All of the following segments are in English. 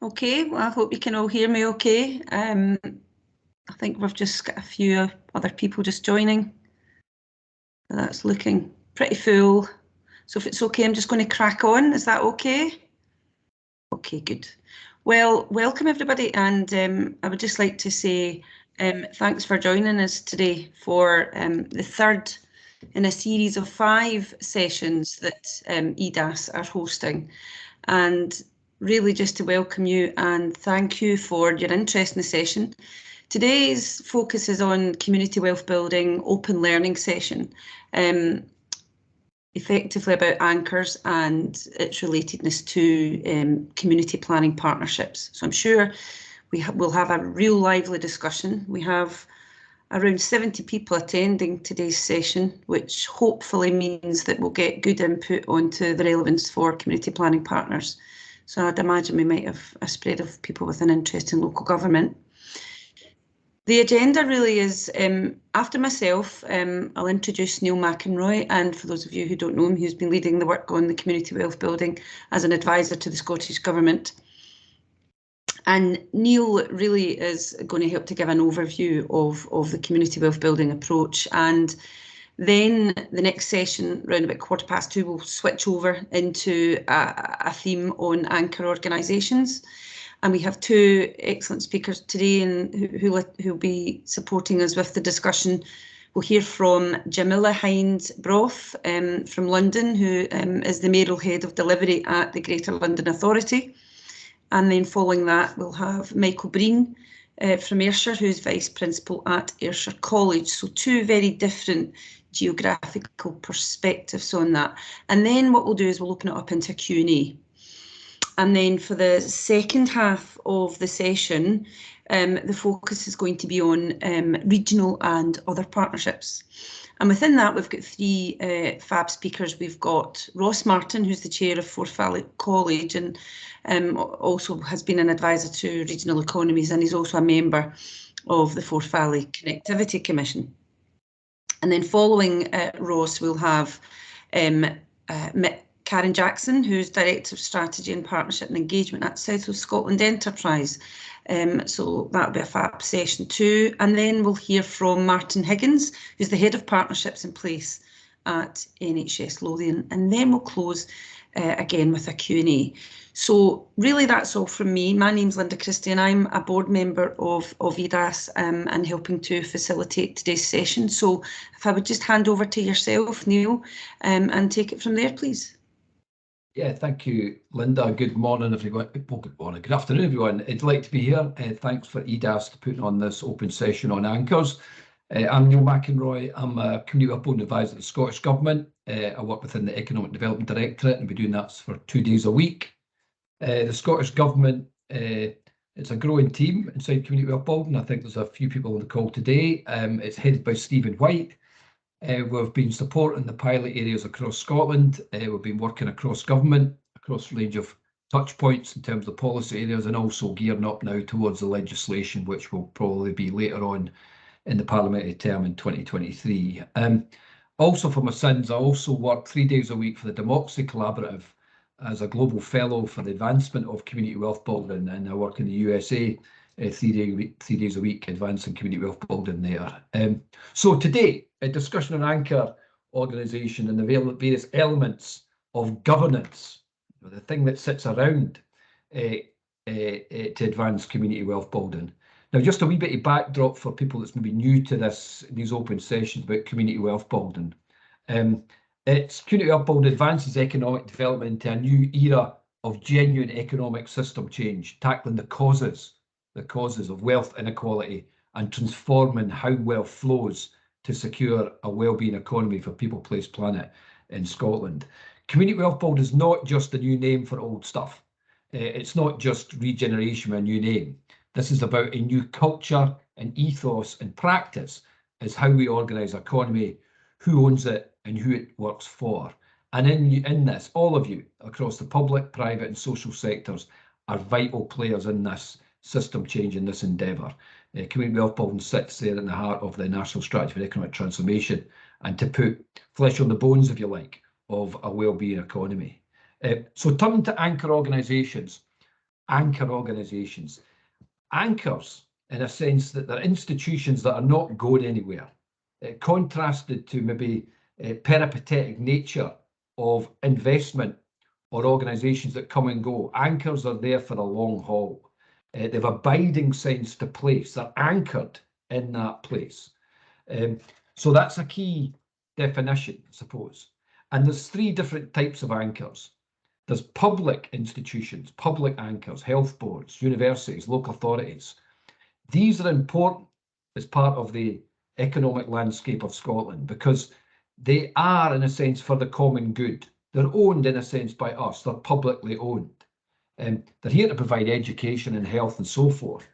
Okay, well, I hope you can all hear me okay. I think we've just got a few other people just joining. That's looking pretty full. So if it's okay, I'm just going to crack on. Is that okay? Okay, good. Well, welcome everybody, and I would just like to say thanks for joining us today for the third in a series of 5 sessions that EDAS are hosting. And really just to welcome you and thank you for your interest in the session. Today's focus is on community wealth building open learning session, effectively about anchors and its relatedness to community planning partnerships. So I'm sure we'll have a real lively discussion. We have around 70 people attending today's session, which hopefully means that we'll get good input onto the relevance for community planning partners. So I'd imagine we might have a spread of people with an interest in local government. The agenda really is, after myself, I'll introduce Neil Mcinroy, and for those of you who don't know him, he's been leading the work on the community wealth building as an advisor to the Scottish Government. And Neil really is going to help to give an overview of the community wealth building approach. And then the next session, around about 2:15, we'll switch over into a theme on anchor organisations. And we have 2 excellent speakers today and who'll be supporting us with the discussion. We'll hear from Jamila Hines-Broth from London, who is the mayoral head of delivery at the Greater London Authority. And then following that, we'll have Michael Breen from Ayrshire, who's Vice Principal at Airstrike College. So 2 very different geographical perspectives on that. And then what we'll do is we'll open it up into Q&A. And then for the second half of the session, the focus is going to be on regional and other partnerships. And within that, we've got 3 fab speakers. We've got Ross Martin, who's the chair of Forth Valley College and also has been an advisor to Regional Economies, and he's also a member of the Forth Valley Connectivity Commission. And then following Ross, we'll have Karen Jackson, who's Director of Strategy and Partnership and Engagement at South of Scotland Enterprise. So that'll be a fab session too. And then we'll hear from Martin Higgins, who's the Head of Partnerships in Place at NHS Lothian. And then we'll close again with a Q&A. So really that's all from me. My name's Linda Christie and I'm a board member of EDAS and helping to facilitate today's session. So if I would just hand over to yourself, Neil, and take it from there, please. Yeah, thank you, Linda. Good morning, everyone. Well, good morning, good afternoon, everyone. I'd like to be here. Thanks for EDAS for putting on this open session on anchors. I'm Neil Mcinroy. I'm a community upbuilding advisor at the Scottish Government. I work within the Economic Development Directorate and we're doing that for 2 days a week. The Scottish Government, it's a growing team inside community upbuilding. I think there's a few people on the call today. It's headed by Stephen White. We've been supporting the pilot areas across Scotland. We've been working across government, across a range of touch points in terms of policy areas, and also gearing up now towards the legislation, which will probably be later on in the parliamentary term in 2023. Also for my sins, I also work 3 days a week for the Democracy Collaborative as a global fellow for the advancement of community wealth building, and I work in the USA 3 days a week advancing community wealth building there. So today, a discussion on anchor organisation and the various elements of governance, the thing that sits around to advance community wealth building. Now, just a wee bit of backdrop for people that's maybe new to these open sessions about community wealth building. It's community wealth building advances economic development into a new era of genuine economic system change, tackling the causes of wealth inequality and transforming how wealth flows to secure a well-being economy for people, place, planet in Scotland. Community wealth building is not just a new name for old stuff. It's not just regeneration with a new name. This is about a new culture and ethos and practice as how we organise our economy, who owns it and who it works for. And in this, all of you across the public, private and social sectors are vital players in this system change, in this endeavour. Community wealth building sits there in the heart of the National Strategy for Economic Transformation and to put flesh on the bones, if you like, of a well-being economy. So turning to anchor organisations, anchor organisations. Anchors, in a sense that they're institutions that are not going anywhere, contrasted to maybe peripatetic nature of investment or organisations that come and go. Anchors are there for a long haul. They have abiding sense to place. They're anchored in that place. So that's a key definition, I suppose. And there's three different types of anchors. There's public institutions, public anchors, health boards, universities, local authorities. These are important as part of the economic landscape of Scotland because they are, in a sense, for the common good. They're owned, in a sense, by us. They're publicly owned. They're here to provide education and health and so forth.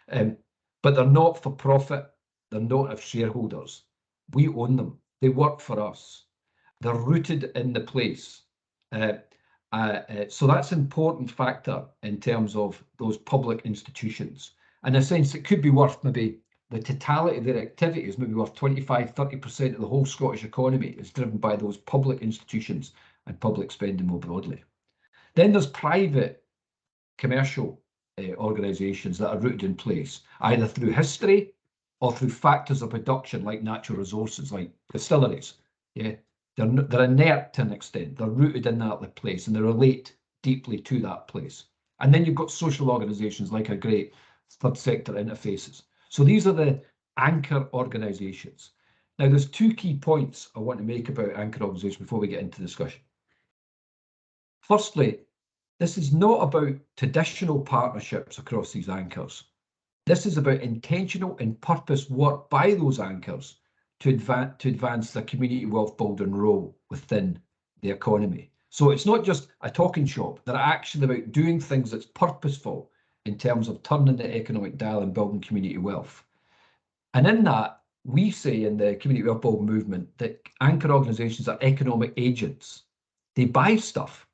But they're not for profit. They're not of shareholders. We own them. They work for us. They're rooted in the place. So that's an important factor in terms of those public institutions. In a sense, it could be worth maybe the totality of their activity is maybe worth 25–30% of the whole Scottish economy is driven by those public institutions and public spending more broadly. Then there's private commercial organisations that are rooted in place, either through history or through factors of production like natural resources, like distilleries. Yeah, they're inert to an extent. They're rooted in that place and they relate deeply to that place. And then you've got social organisations like a great third sector interfaces. So these are the anchor organisations. Now, there's two key points I want to make about anchor organisations before we get into discussion. Firstly, this is not about traditional partnerships across these anchors. This is about intentional and purpose work by those anchors to advance the community wealth building role within the economy. So it's not just a talking shop. They're actually about doing things that's purposeful in terms of turning the economic dial and building community wealth. And in that, we say in the community wealth building movement that anchor organisations are economic agents. They buy stuff.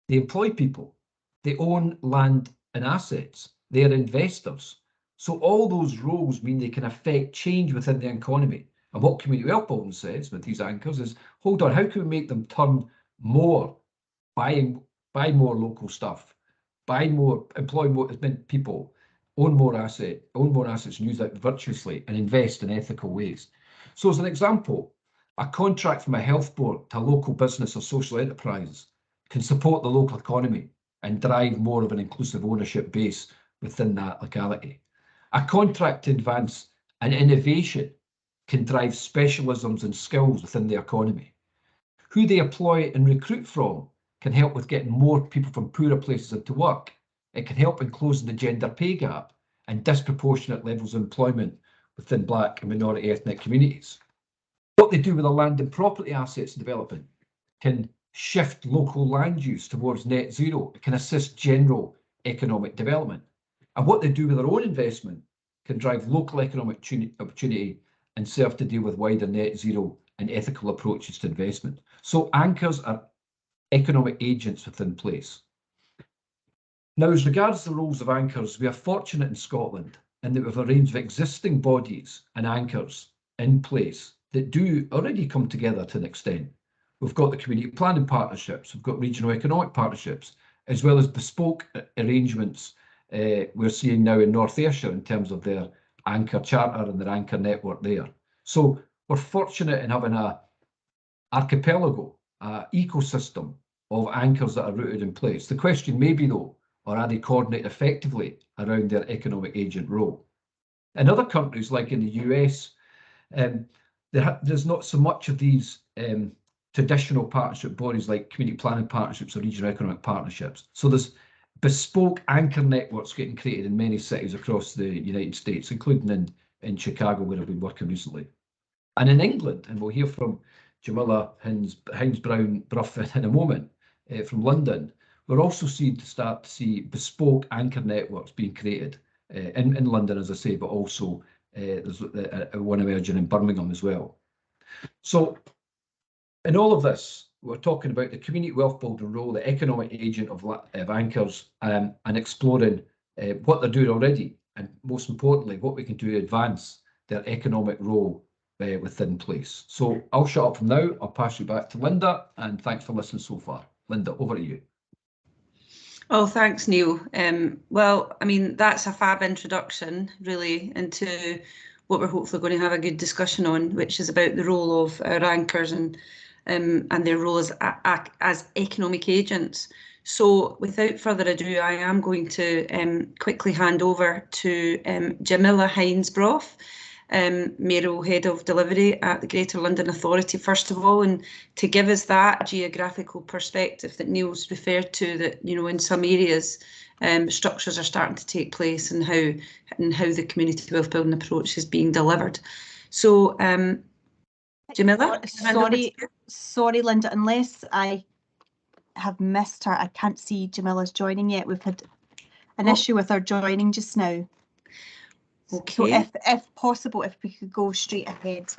They employ people. They own land and assets. They are investors. So all those roles mean they can affect change within the economy. And what community wealth building says with these anchors is, hold on, how can we make them turn more, buy more local stuff, buy more, employ more as many people, own more assets and use that virtuously and invest in ethical ways. So as an example, a contract from a health board to a local business or social enterprise can support the local economy and drive more of an inclusive ownership base within that locality. A contract to advance an innovation can drive specialisms and skills within the economy. Who they employ and recruit from can help with getting more people from poorer places into work. It can help in closing the gender pay gap and disproportionate levels of employment within Black and minority ethnic communities. What they do with the land and property assets development can shift local land use towards net zero. It can assist general economic development. And what they do with their own investment can drive local economic opportunity and serve to deal with wider net zero and ethical approaches to investment. So anchors are economic agents within place. Now, as regards the roles of anchors, we are fortunate in Scotland in that we have a range of existing bodies and anchors in place that do already come together to an extent. We've got the community planning partnerships, we've got regional economic partnerships, as well as bespoke arrangements we're seeing now in North Ayrshire in terms of their anchor charter and their anchor network there. So we're fortunate in having an archipelago, ecosystem of anchors that are rooted in place. The question may be though, are they coordinated effectively around their economic agent role? In other countries, like in the US, there's not so much of these traditional partnership bodies like community planning partnerships or regional economic partnerships. So there's bespoke anchor networks getting created in many cities across the United States, including in Chicago, where I've been working recently. And in England, and we'll hear from Jamila Higgins-Brown-Bruff in a moment, from London, we're also start to see bespoke anchor networks being created in London, as I say, but also there's one emerging in Birmingham as well. So in all of this, we're talking about the community wealth building role, the economic agent of anchors, and exploring what they're doing already, and most importantly, what we can do to advance their economic role within place. So I'll shut up from now. I'll pass you back to Linda, and thanks for listening so far. Linda, over to you. Oh, thanks, Neil. Well, I mean, that's a fab introduction, really, into what we're hopefully going to have a good discussion on, which is about the role of our anchors and their role as economic agents. So, without further ado, I am going to quickly hand over to Jamila Hines-Brough, Mayoral Head of Delivery at the Greater London Authority, first of all, and to give us that geographical perspective that Neil's referred to, that, you know, in some areas structures are starting to take place and how the community wealth building approach is being delivered. So, Jamila? Sorry, Linda, unless I have missed her, I can't see Jamila's joining yet. We've had an issue with her joining just now. Okay. So if possible, if we could go straight ahead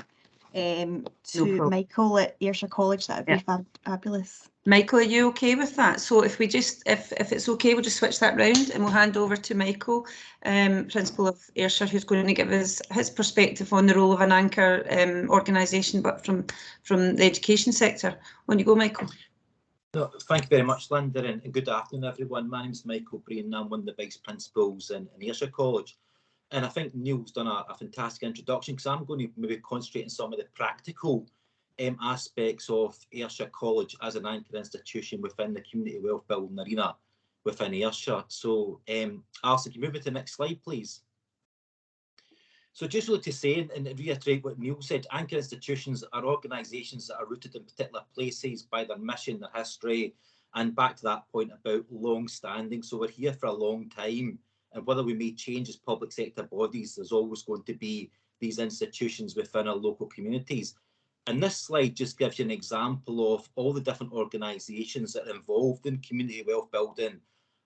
to Michael at Airstrike College, that would be fabulous. Michael, are you okay with that? So if we just, if it's okay, we'll just switch that round and we'll hand over to Michael, Principal of Ayrshire, who's going to give us his perspective on the role of an anchor organisation, but from the education sector. On you go, Michael. No, thank you very much, Linda, and good afternoon, everyone. My name's Michael Bray, and I'm one of the Vice Principals in Ayrshire College. And I think Neil's done a fantastic introduction, because I'm going to maybe concentrate on some of the practical aspects of Ayrshire College as an anchor institution within the community wealth building arena within Ayrshire. So, Alison, can you move to the next slide, please? So just really to say and reiterate what Neil said, anchor institutions are organisations that are rooted in particular places by their mission, their history, and back to that point about long-standing. So we're here for a long time. And whether we may change as public sector bodies, there's always going to be these institutions within our local communities. And this slide just gives you an example of all the different organisations that are involved in community wealth building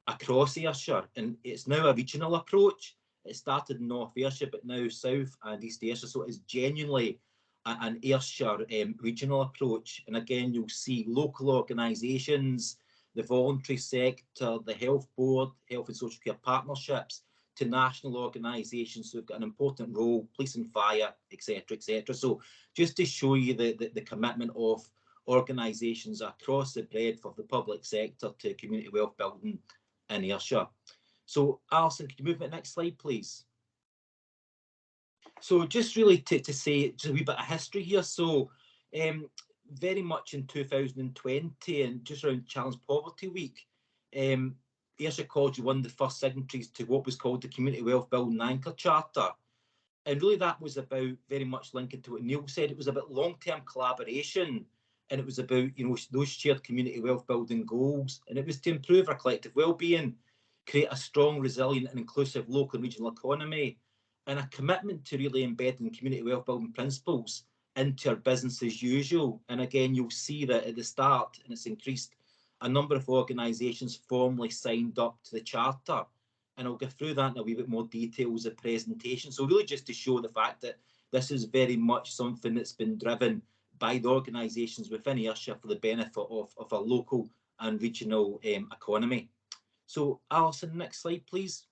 across Ayrshire. And it's now a regional approach. It started in North Ayrshire, but now South and East Ayrshire. So it's genuinely an Ayrshire regional approach. And again, you'll see local organisations, the voluntary sector, the health board, health and social care partnerships, to national organisations who've got an important role, police and fire, etc., etc. So just to show you the commitment of organisations across the breadth of the public sector to community wealth building in Ayrshire. So Alison, can you move to the next slide, please? So just really to say just a wee bit of history here. So very much in 2020 and just around Challenge Poverty Week, Ayrshire College won the first signatories to what was called the Community Wealth Building Anchor Charter. And really that was about very much linking to what Neil said. It was about long-term collaboration, and it was about, you know, those shared community wealth building goals. And it was to improve our collective well-being, create a strong, resilient and inclusive local and regional economy, and a commitment to really embedding community wealth building principles into our business as usual. And again, you'll see that at the start, and it's increased, a number of organisations formally signed up to the charter. And I'll go through that in a wee bit more detail as a presentation. So really just to show the fact that this is very much something that's been driven by the organisations within Ayrshire for the benefit of a local and regional economy. So Alison, next slide, please.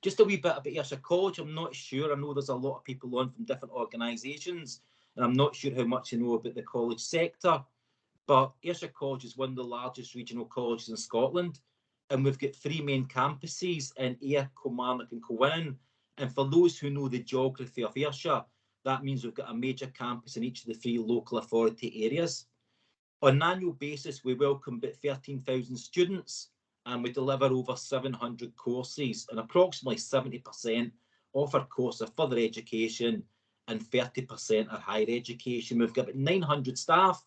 Just a wee bit about Ayrshire College. I'm not sure, I know there's a lot of people on from different organisations, and I'm not sure how much you know about the college sector, but Ayrshire College is one of the largest regional colleges in Scotland, and we've got 3 main campuses in Ayr, Kilmarnock and Kilwinning. And for those who know the geography of Ayrshire, that means we've got a major campus in each of the 3 local authority areas. On an annual basis, we welcome about 13,000 students, and we deliver over 700 courses, and approximately 70% of our courses are further education and 30% are higher education. We've got about 900 staff,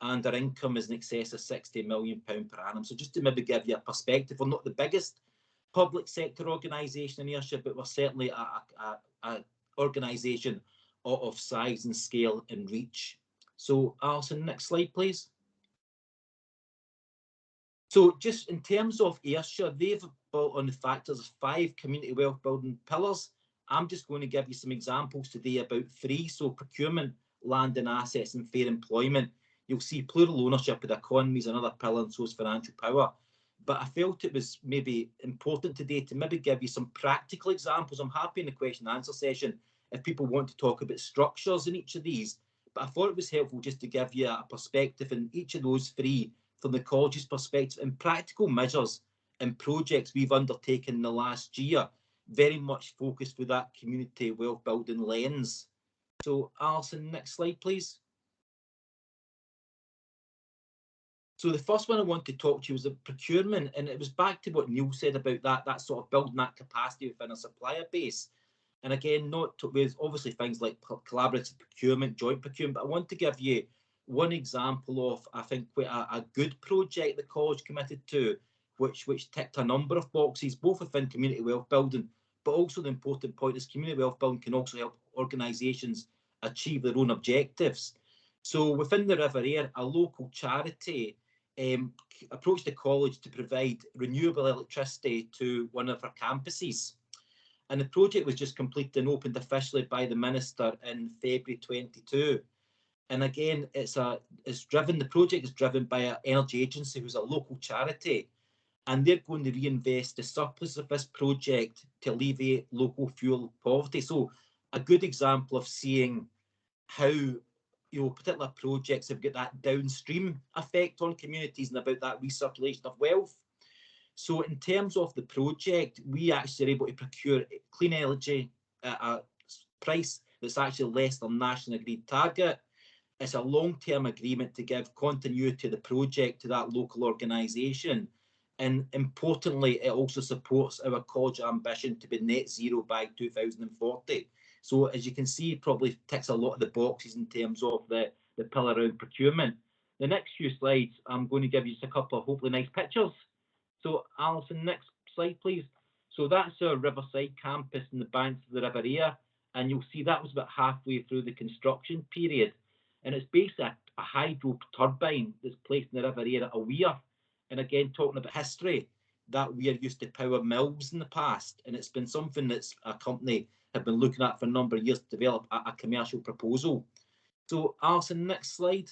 and our income is in excess of £60 million per annum. So just to maybe give you a perspective, we're not the biggest public sector organisation in Ayrshire, but we're certainly an organisation of size and scale and reach. So Alison, next slide, please. So just in terms of Ayrshire, they've built on the factors of 5 community wealth building pillars. I'm just going to give you some examples today about 3. So procurement, land and assets and fair employment. You'll see plural ownership of the economies, another pillar, and so is financial power. But I felt it was maybe important today to maybe give you some practical examples. I'm happy in the question and answer session if people want to talk about structures in each of these. But I thought it was helpful just to give you a perspective in each of those 3 from the college's perspective and practical measures and projects we've undertaken in the last year, very much focused with that community wealth building lens. So Alison, next slide, please. So the first one I want to talk to you was the procurement, and it was back to what Neil said about that sort of building that capacity within a supplier base. And again, not to, with obviously things like collaborative procurement, joint procurement, but I want to give you one example of, I think, quite a good project the college committed to, which ticked a number of boxes, both within community wealth building, but also the important point is community wealth building can also help organisations achieve their own objectives. So within the River Aire, a local charity approached the college to provide renewable electricity to one of our campuses. And the project was just completed and opened officially by the Minister in February 22. And again, the project is driven by an energy agency who's a local charity, and they're going to reinvest the surplus of this project to alleviate local fuel poverty. So a good example of seeing how particular projects have got that downstream effect on communities and about that recirculation of wealth. So in terms of the project, we actually are able to procure clean energy at a price that's actually less than national agreed target. It's a long-term agreement to give continuity to the project to that local organisation. And importantly, it also supports our college ambition to be net zero by 2040. So as you can see, it probably ticks a lot of the boxes in terms of the pillar around procurement. The next few slides, I'm going to give you just a couple of hopefully nice pictures. So Alison, next slide, please. So that's our Riverside campus in the banks of the River Aire. And you'll see that was about halfway through the construction period. And it's basically a hydro turbine that's placed in the River Aire at a weir. And again, talking about history, that weir used to power mills in the past. And it's been something that's a company have been looking at for a number of years to develop a commercial proposal. So Alison, next slide.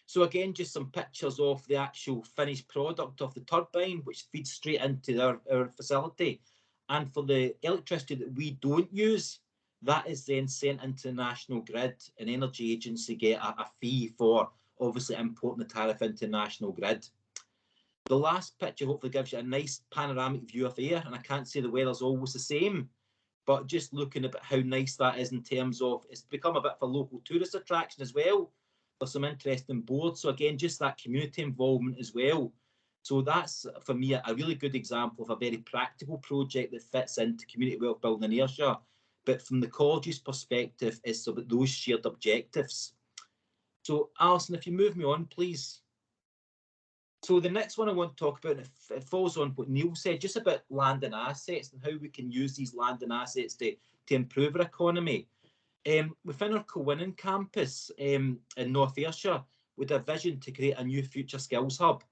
So again, just some pictures of the actual finished product of the turbine, which feeds straight into our facility. And for the electricity that we don't use, that is then sent into the national grid, and energy agency get a fee for obviously importing the tariff into the national grid. The last picture hopefully gives you a nice panoramic view of Ayr, and I can't say the weather's always the same, but just looking at how nice that is in terms of, it's become a bit of a local tourist attraction as well. There's some interesting boards, so again, just that community involvement as well. So that's, for me, a really good example of a very practical project that fits into community wealth building in Ayrshire. But from the college's perspective, it's about those shared objectives. So Alison, if you move me on, please. So the next one I want to talk about, it falls on what Neil said, just about land and assets and how we can use these land and assets to improve our economy. Within our Kilwinning campus in North Ayrshire, with a vision to create a new future skills hub.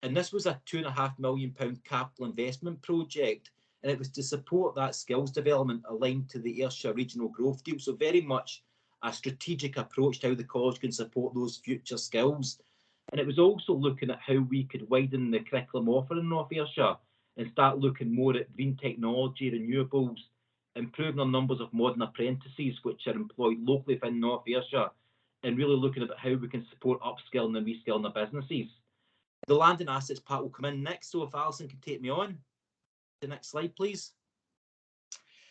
And this was a £2.5 million capital investment project, and it was to support that skills development aligned to the Ayrshire Regional Growth Deal. So very much a strategic approach to how the college can support those future skills. And it was also looking at how we could widen the curriculum offer in North Ayrshire and start looking more at green technology, renewables, improving our numbers of modern apprentices which are employed locally within North Ayrshire, and really looking at how we can support upskilling and reskilling our businesses. The land and assets part will come in next, so if Alison can take me on. The next slide, please.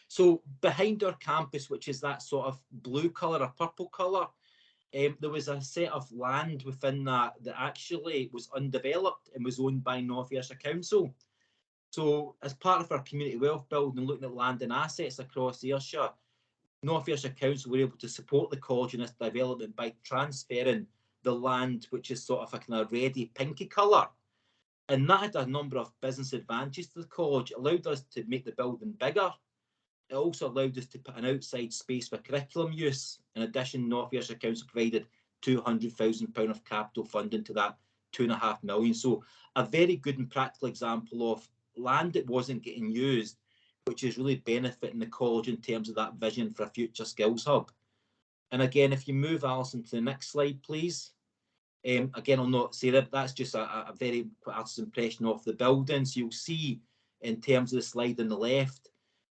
So behind our campus, which is that sort of blue colour or purple colour, there was a set of land within that actually was undeveloped and was owned by North Ayrshire Council. So as part of our community wealth building and looking at land and assets across Ayrshire, North Ayrshire Council were able to support the college in this development by transferring the land, which is sort of a kind of reddy pinky colour. And that had a number of business advantages to the college. It allowed us to make the building bigger. It also allowed us to put an outside space for curriculum use. In addition, North Ayrshire Council provided £200,000 of capital funding to that £2.5 million. So a very good and practical example of land that wasn't getting used, which is really benefiting the college in terms of that vision for a future skills hub. And again, if you move, Alison, to the next slide, please. Again, I'll not say that, that's just a very artist's impression of the building. So you'll see in terms of the slide on the left,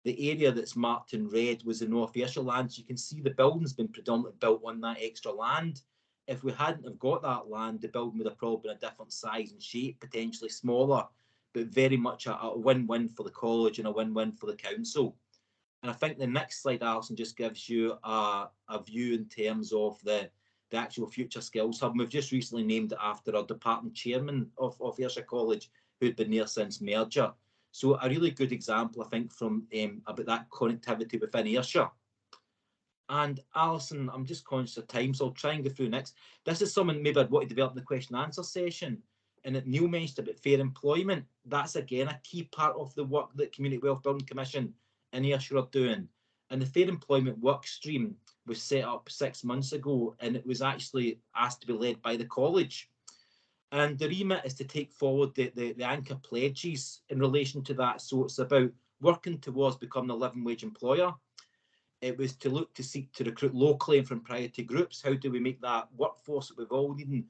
the area that's marked in red was the North Ayrshire land. So you can see the building's been predominantly built on that extra land. If we hadn't have got that land, the building would have probably been a different size and shape, potentially smaller, but very much a win-win for the college and a win-win for the council. And I think the next slide, Alison, just gives you a view in terms of the actual future skills hub. And we've just recently named it after our department chairman of Airstrike College, who'd been there since merger. So a really good example, I think, from about that connectivity within Ayrshire. And Alison, I'm just conscious of time, so I'll try and go through next. This is something maybe I'd want to develop in the question and answer session. And that Neil mentioned about fair employment. That's again a key part of the work that Community Wealth Building Commission in Ayrshire are doing. And the fair employment work stream was set up 6 months ago, and it was actually asked to be led by the college. And the remit is to take forward the anchor pledges in relation to that. So it's about working towards becoming a living wage employer. It was to look to seek to recruit locally and from priority groups. How do we make that workforce that we've all needing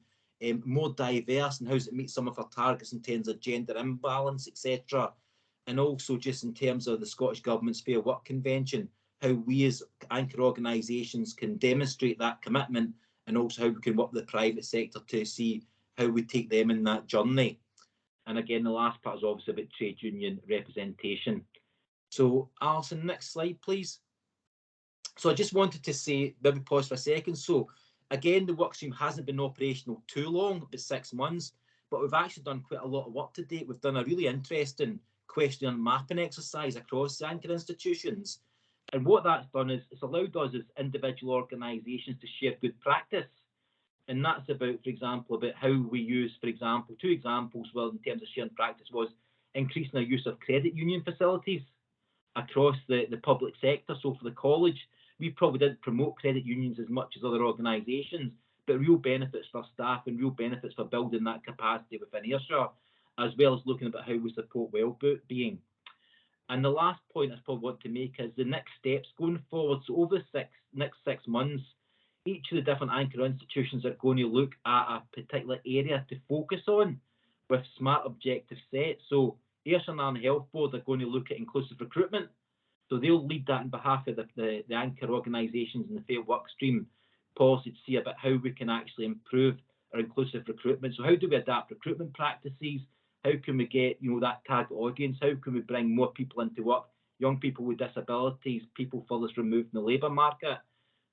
more diverse, and how does it meet some of our targets in terms of gender imbalance, etc. And also just in terms of the Scottish Government's Fair Work Convention, how we as anchor organisations can demonstrate that commitment, and also how we can work with the private sector to see how we take them in that journey. And again, the last part is obviously about trade union representation. So Alison, next slide, please. So I just wanted to say, maybe pause for a second. So again, the workstream hasn't been operational too long, but 6 months, but we've actually done quite a lot of work to date. We've done a really interesting question and mapping exercise across the anchor institutions. And what that's done is it's allowed us as individual organisations to share good practice. And that's about, for example, about how we use, for example, 2 examples, well, in terms of sharing practice, was increasing our use of credit union facilities across the public sector. So for the college, we probably didn't promote credit unions as much as other organisations, but real benefits for staff and real benefits for building that capacity within Ayrshire, as well as looking at how we support well-being. And the last point I probably want to make is the next steps going forward. So over the next 6 months, each of the different anchor institutions are going to look at a particular area to focus on with smart objectives set. So Ayrshire and Health Board are going to look at inclusive recruitment. So they'll lead that on behalf of the anchor organisations in the fair work stream policy to see about how we can actually improve our inclusive recruitment. So how do we adapt recruitment practices? How can we get that target audience? How can we bring more people into work? Young people with disabilities, people furthest removed in the labour market.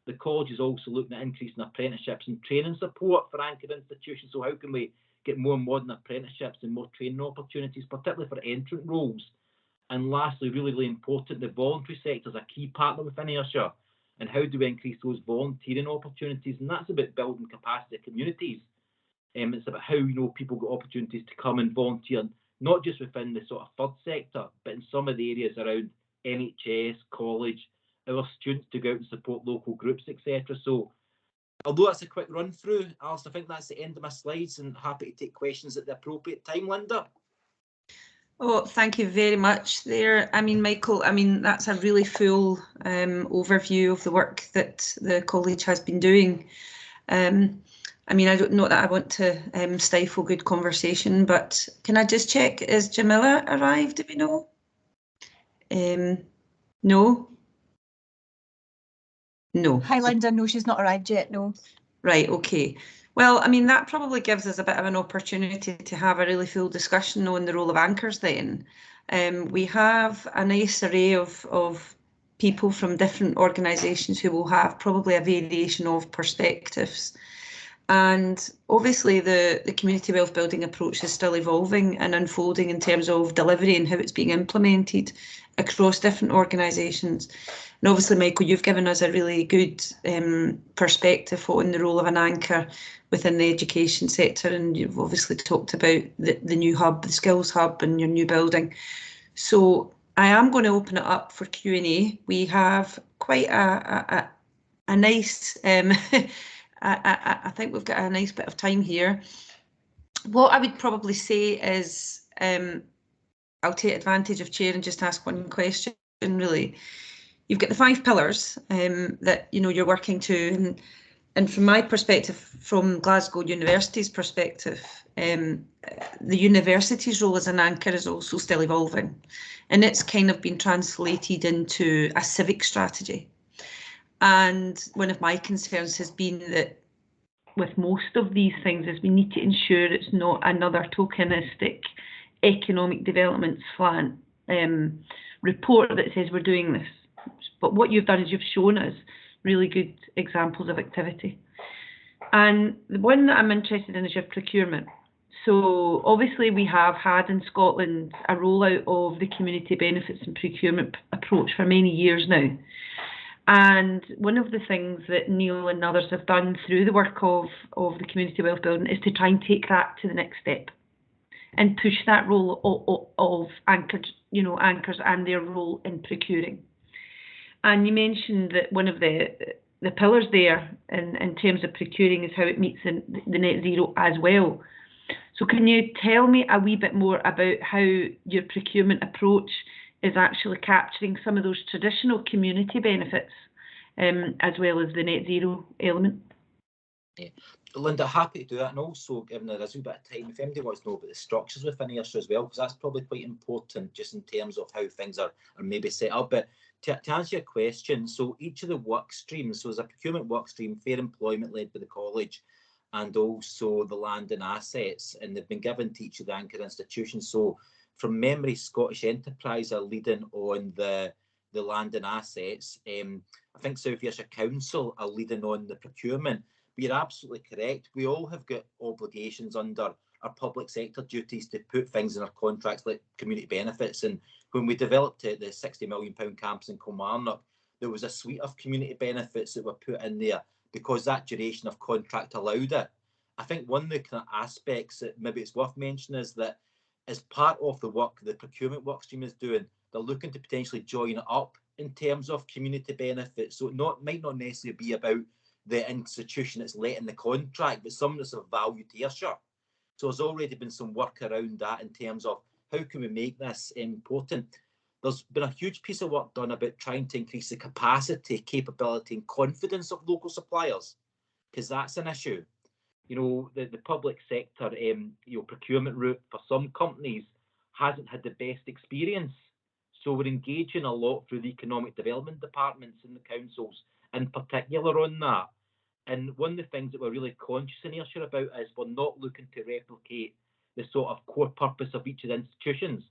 The college is also looking at increasing apprenticeships and training support for anchor institutions. So how can we get more modern apprenticeships and more training opportunities, particularly for entrant roles? And lastly, really, really important, the voluntary sector is a key partner within Ayrshire. And how do we increase those volunteering opportunities? And that's about building capacity of communities. It's about how people get opportunities to come and volunteer, not just within the sort of third sector, but in some of the areas around NHS, college, our students to go out and support local groups, etc. So although that's a quick run through, Alison, I think that's the end of my slides, and happy to take questions at the appropriate time, Linda. Oh, thank you very much there. I mean, Michael, that's a really full overview of the work that the college has been doing. I don't know that I want to stifle good conversation, but can I just check, is Jamila arrived, do we know? No? No. Hi, Linda. No, she's not arrived yet, no. Right, okay. Well, that probably gives us a bit of an opportunity to have a really full discussion on the role of anchors then. We have a nice array of people from different organisations who will have probably a variation of perspectives. And obviously the community wealth building approach is still evolving and unfolding in terms of delivery and how it's being implemented across different organisations. And obviously, Michael, you've given us a really good perspective on the role of an anchor within the education sector, and you've obviously talked about the new hub, the skills hub and your new building. So I am going to open it up for Q&A. We have quite a nice, I think we've got a nice bit of time here. What I would probably say is I'll take advantage of chair and just ask one question, really. You've got the 5 pillars that you're working to, and from my perspective, from Glasgow University's perspective, the university's role as an anchor is also still evolving, and it's kind of been translated into a civic strategy. And one of my concerns has been that with most of these things is we need to ensure it's not another tokenistic economic development slant report that says we're doing this. But what you've done is you've shown us really good examples of activity. And the one that I'm interested in is your procurement. So obviously we have had in Scotland a rollout of the community benefits and procurement approach for many years now. And one of the things that Neil and others have done through the work of the community wealth building is to try and take that to the next step and push that role of anchors and their role in procuring. And you mentioned that one of the pillars there in terms of procuring is how it meets the net zero as well. So can you tell me a wee bit more about how your procurement approach is actually capturing some of those traditional community benefits as well as the net zero element? Yeah. Linda, happy to do that, and also given there is a bit of time, if anybody wants to know about the structures within Airstrike as well, because that's probably quite important just in terms of how things are maybe set up. But to answer your question, so each of the work streams, so there's a procurement work stream, fair employment led by the college, and also the land and assets, and they've been given to each of the anchor institutions. So from memory, Scottish Enterprise are leading on the land and assets. I think South Ayrshire Council are leading on the procurement. But you're absolutely correct. We all have got obligations under our public sector duties to put things in our contracts like community benefits. And when we developed the £60 million campus in Kilmarnock, there was a suite of community benefits that were put in there because that duration of contract allowed it. I think one of the kind of aspects that maybe it's worth mentioning is that as part of the work the procurement work stream is doing, they're looking to potentially join it up in terms of community benefits. So it might not necessarily be about the institution that's letting the contract, but something that's of value to Ayrshire. So there's already been some work around that in terms of how can we make this important. There's been a huge piece of work done about trying to increase the capacity, capability and confidence of local suppliers, because that's an issue. You know, the public sector procurement route for some companies hasn't had the best experience. So we're engaging a lot through the economic development departments in the councils in particular on that. And one of the things that we're really conscious in Ayrshire about is we're not looking to replicate the sort of core purpose of each of the institutions.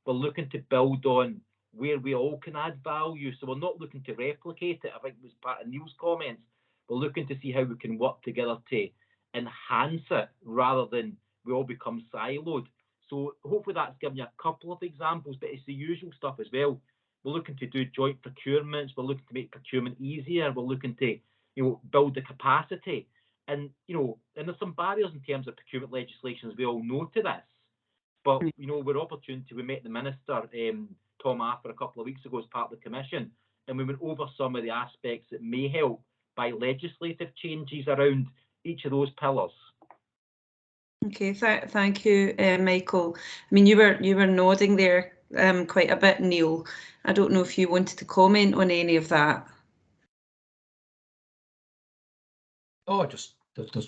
We're looking to build on where we all can add value. So we're not looking to replicate it. I think it was part of Neil's comments. We're looking to see how we can work together to enhance it rather than we all become siloed. So hopefully that's given you a couple of examples, but it's the usual stuff as well. We're looking to do joint procurements. We're looking to make procurement easier. We're looking to, build the capacity. And, and there's some barriers in terms of procurement legislation, as we all know to this. But, we're opportunity. We met the Minister, Tom Arthur, a couple of weeks ago as part of the Commission, and we went over some of the aspects that may help by legislative changes around each of those pillars. Okay, thank you, Michael. I mean, you were nodding there quite a bit, Neil. I don't know if you wanted to comment on any of that. Oh, just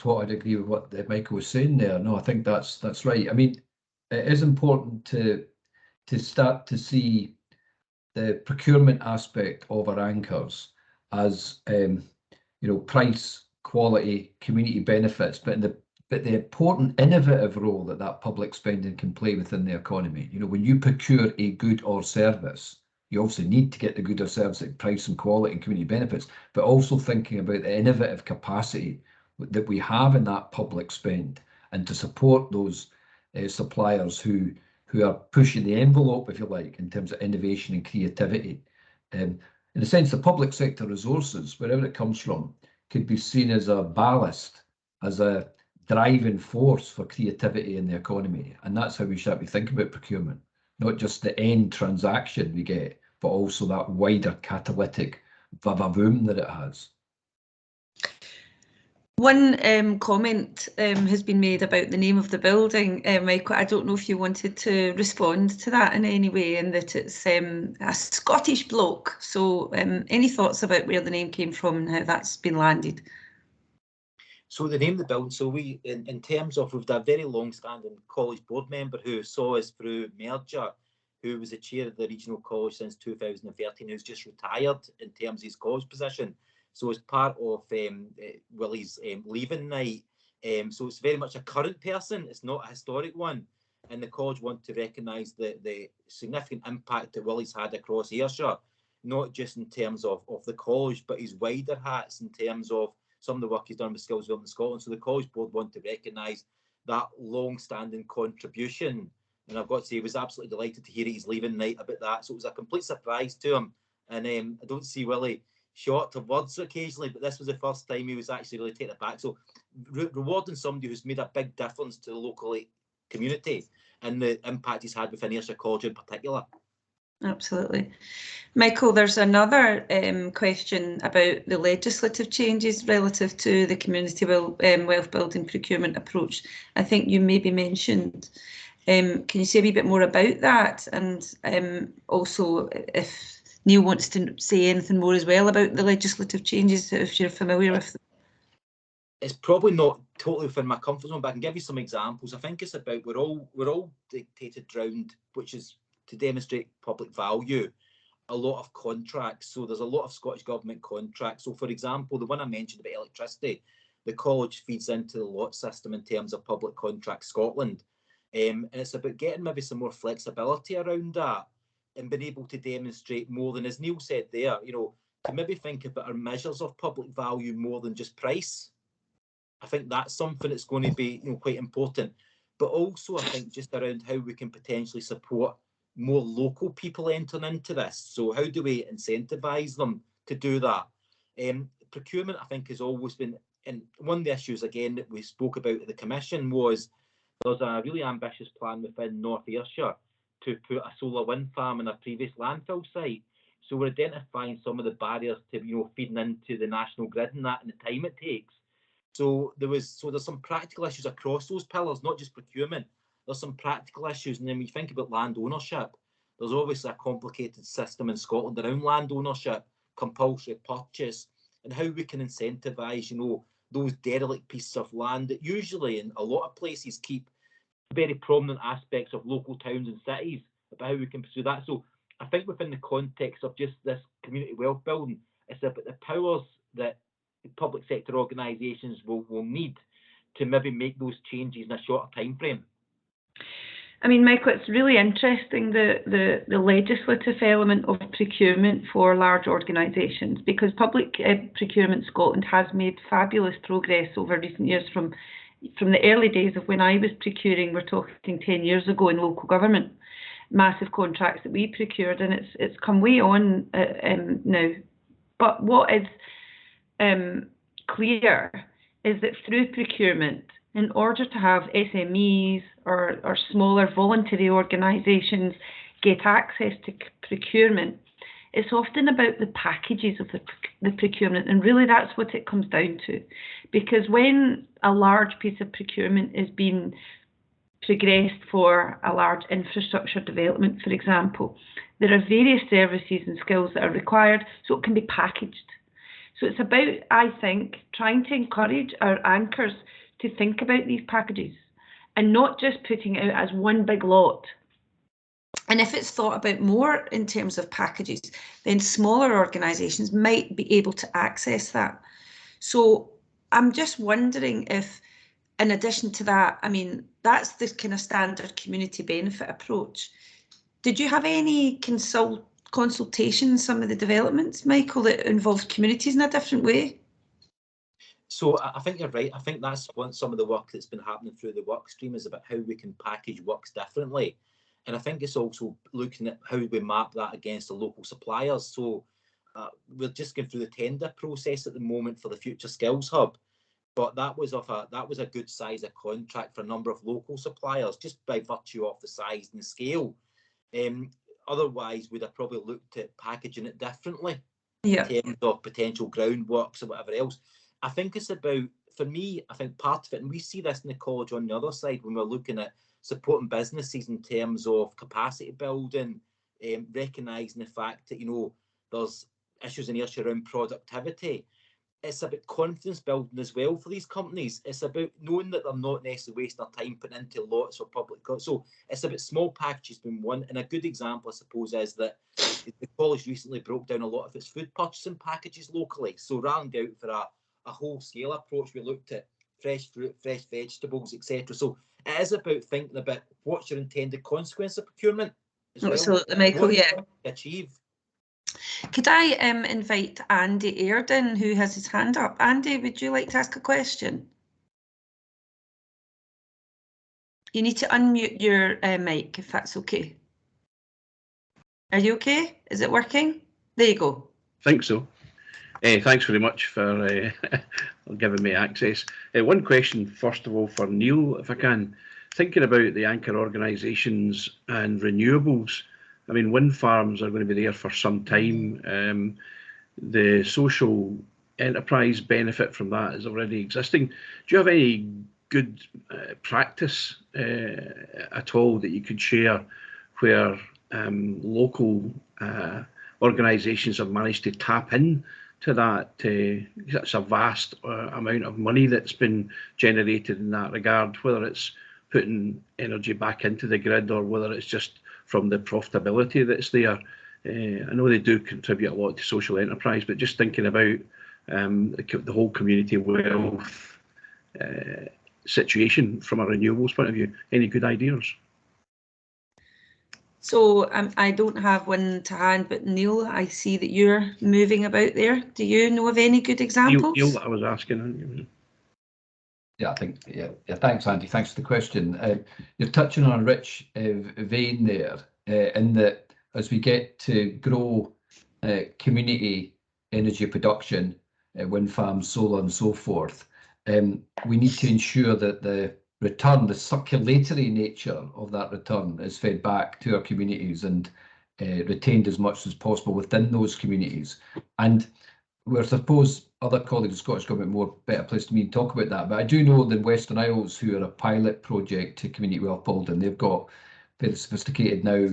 what I'd agree with what Michael was saying there. No, I think that's right. I mean, it is important to start to see the procurement aspect of our anchors as price, quality, community benefits, but the important innovative role that public spending can play within the economy. When you procure a good or service, you obviously need to get the good or service at price and quality and community benefits, but also thinking about the innovative capacity that we have in that public spend and to support those suppliers who are pushing the envelope, if you like, in terms of innovation and creativity. In a sense, the public sector resources, wherever it comes from, could be seen as a ballast, as a driving force for creativity in the economy. And that's how we should be thinking about procurement, not just the end transaction we get, but also that wider catalytic va-va-voom that it has. One comment has been made about the name of the building, Michael. I don't know if you wanted to respond to that in any way, and that it's a Scottish bloke. So any thoughts about where the name came from and how that's been landed? So the name of the building, so we, in terms of, we've got a very long-standing college board member who saw us through merger, who was the chair of the regional college since 2013, who's just retired in terms of his college position. So as part of Willie's leaving night, so it's very much a current person, it's not a historic one. And the college want to recognise the significant impact that Willie's had across Ayrshire, not just in terms of the college, but his wider hats in terms of some of the work he's done with Skills Development Scotland. So the College Board want to recognise that long-standing contribution. And I've got to say, he was absolutely delighted to hear he's leaving night about that. So it was a complete surprise to him. And I don't see Willie short of words occasionally, but this was the first time he was actually really taken aback. So rewarding somebody who's made a big difference to the local community and the impact he's had within Ayrshire College in particular. Absolutely. Michael, there's another question about the legislative changes relative to the community wealth building procurement approach. I think you maybe mentioned. Can you say a wee bit more about that? And also, if Neil wants to say anything more as well about the legislative changes, if you're familiar with them. It's probably not totally within my comfort zone, but I can give you some examples. I think it's about we're all dictated round, which is to demonstrate public value, a lot of contracts. So there's a lot of Scottish Government contracts. So for example, the one I mentioned about electricity, the college feeds into the lot system in terms of Public Contract Scotland. And it's about getting maybe some more flexibility around that and being able to demonstrate more than, as Neil said there, you know, to maybe think about our measures of public value more than just price. I think that's something that's going to be, you know, quite important. But also, I think just around how we can potentially support more local people entering into this. So how do we incentivise them to do that? Procurement, I think, has always been, and one of the issues, again, that we spoke about at the Commission was there's a really ambitious plan within North Ayrshire to put a solar wind farm in a previous landfill site. So we're identifying some of the barriers to, you know, feeding into the national grid and that, and the time it takes. So there's some practical issues across those pillars, not just procurement. There's some practical issues, and then when you think about land ownership, there's obviously a complicated system in Scotland around land ownership, compulsory purchase, and how we can incentivise, you know, those derelict pieces of land that usually in a lot of places keep very prominent aspects of local towns and cities, about how we can pursue that. So I think within the context of just this community wealth building, it's about the powers that public sector organisations will need to maybe make those changes in a shorter time frame. I mean, Michael, it's really interesting, the legislative element of procurement for large organisations, because Public Procurement Scotland has made fabulous progress over recent years from the early days of when I was procuring. We're talking 10 years ago in local government, massive contracts that we procured, and it's come way on now. But what is clear is that through procurement, in order to have SMEs or smaller voluntary organisations get access to procurement, it's often about the packages of the procurement, and really that's what it comes down to. Because when a large piece of procurement is being progressed for a large infrastructure development, for example, there are various services and skills that are required, so it can be packaged. So it's about, I think, trying to encourage our anchors to think about these packages and not just putting it out as one big lot. And if it's thought about more in terms of packages, then smaller organisations might be able to access that. So I'm just wondering if, in addition to that, I mean, that's the kind of standard community benefit approach. Did you have any consultation, some of the developments, Michael, that involves communities in a different way? So I think you're right. I think that's some of the work that's been happening through the work stream is about how we can package works differently. And I think it's also looking at how we map that against the local suppliers. So we're just going through the tender process at the moment for the Future Skills Hub, but that was a good size of contract for a number of local suppliers, just by virtue of the size and the scale. Otherwise, we'd have probably looked at packaging it differently in terms of potential groundworks or whatever else. I think it's about, for me, I think part of it, and we see this in the college on the other side when we're looking at supporting businesses in terms of capacity building, recognising the fact that, you know, there's issues in Ayrshire around productivity. It's about confidence building as well for these companies. It's about knowing that they're not necessarily wasting their time putting into lots of public. So it's about small packages being one. And a good example, I suppose, is that the college recently broke down a lot of its food purchasing packages locally. So rather than go out for a whole-scale approach, we looked at fresh fruit, fresh vegetables, etc. So it is about thinking about what's your intended consequence of procurement as well. Absolutely, Michael, what yeah. Achieve. Could I invite Andy Airden, who has his hand up? Andy, would you like to ask a question? You need to unmute your mic, if that's okay. Are you okay? Is it working? There you go. Think so. Thanks very much for giving me access. One question, first of all, for Neil, if I can. Thinking about the anchor organisations and renewables, I mean, wind farms are going to be there for some time. The social enterprise benefit from that is already existing. Do you have any good practice at all that you could share where local organisations have managed to tap in to that? That's a vast amount of money that's been generated in that regard, whether it's putting energy back into the grid or whether it's just from the profitability that's there. I know they do contribute a lot to social enterprise, but just thinking about the whole community wealth situation from a renewables point of view, any good ideas? So I don't have one to hand, but Neil, I see that you're moving about there. Do you know of any good examples? Neil, I was asking. Yeah, I think, yeah, thanks, Andy. Thanks for the question. You're touching on a rich vein there, in that as we get to grow community energy production, wind farms, solar and so forth, we need to ensure that the return, the circulatory nature of that return is fed back to our communities and retained as much as possible within those communities. And we're suppose other colleagues of Scottish Government more better placed to me to talk about that, but I do know the Western Isles, who are a pilot project to community wealth building, they've got very sophisticated now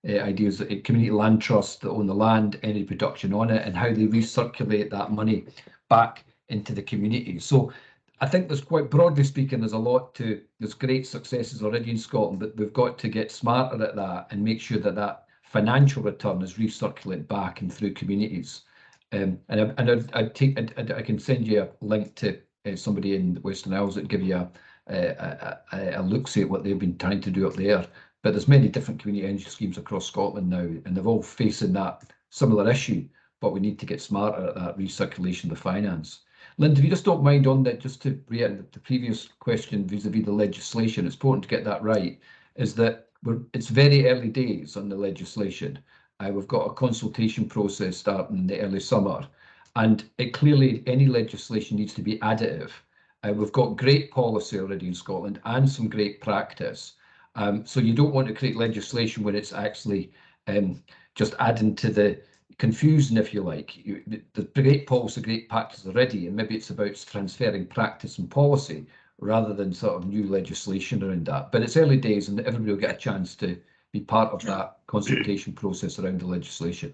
ideas, community land trusts that own the land, energy production on it, and how they recirculate that money back into the community. So I think there's, quite broadly speaking, there's great successes already in Scotland, but we've got to get smarter at that and make sure that that financial return is recirculated back and through communities. And I can send you a link to somebody in the Western Isles that give you a look-see at what they've been trying to do up there. But there's many different community energy schemes across Scotland now, and they're all facing that similar issue, but we need to get smarter at that recirculation of the finance. Linda, if you just don't mind on that, just to reiterate the previous question vis-a-vis the legislation, it's important to get that right, is that it's very early days on the legislation. We've got a consultation process starting in the early summer, and clearly any legislation needs to be additive. We've got great policy already in Scotland and some great practice. So you don't want to create legislation when it's actually just adding to the confusion, if you like. The great policy, great practice already, and maybe it's about transferring practice and policy rather than sort of new legislation around that. But it's early days, and everybody will get a chance to be part of that consultation process around the legislation.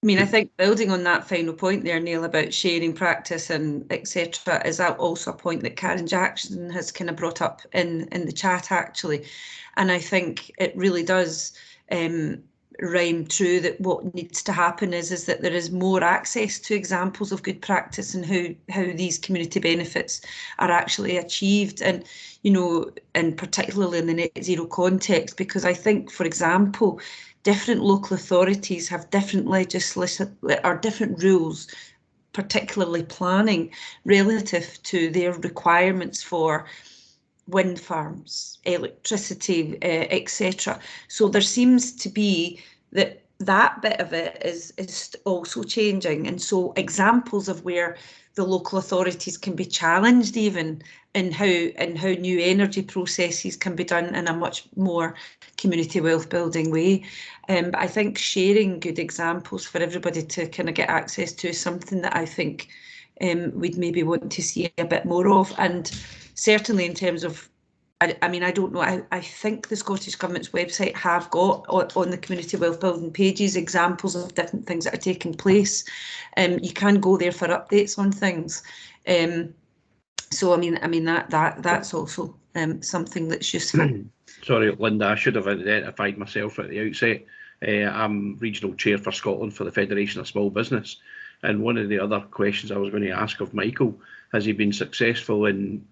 I mean, I think building on that final point there, Neil, about sharing practice and etc., is that also a point that Karen Jackson has kind of brought up in the chat, actually. And I think it really does rhyme true that what needs to happen is that there is more access to examples of good practice and how these community benefits are actually achieved, and and particularly in the net zero context, because I think, for example, different local authorities have different legislation or different rules, particularly planning, relative to their requirements for wind farms, electricity, etc. So there seems to be that bit of it is also changing, and so examples of where the local authorities can be challenged even in how new energy processes can be done in a much more community wealth building way. But I think sharing good examples for everybody to kind of get access to is something that I think we'd maybe want to see a bit more of. And certainly in terms of, I mean, I don't know, I think the Scottish Government's website have got on the community wealth building pages examples of different things that are taking place. You can go there for updates on things. So I mean that's also something that's useful. Sorry, Linda, I should have identified myself at the outset. I'm regional chair for Scotland for the Federation of Small Business, and one of the other questions I was going to ask of Michael, has he been successful in,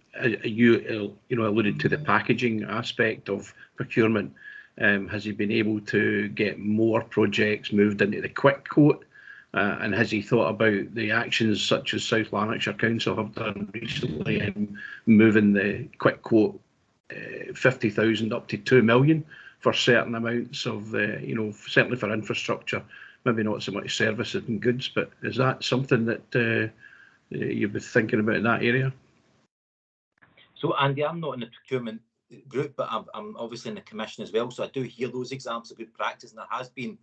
you alluded to the packaging aspect of procurement, has he been able to get more projects moved into the quick quote, and has he thought about the actions such as South Lanarkshire Council have done recently in moving the quick quote 50,000 up to 2 million for certain amounts of, certainly for infrastructure, maybe not so much services and goods, but is that something that you've been thinking about in that area? So, Andy, I'm not in the procurement group, but I'm obviously in the commission as well, so I do hear those examples of good practice, and there has been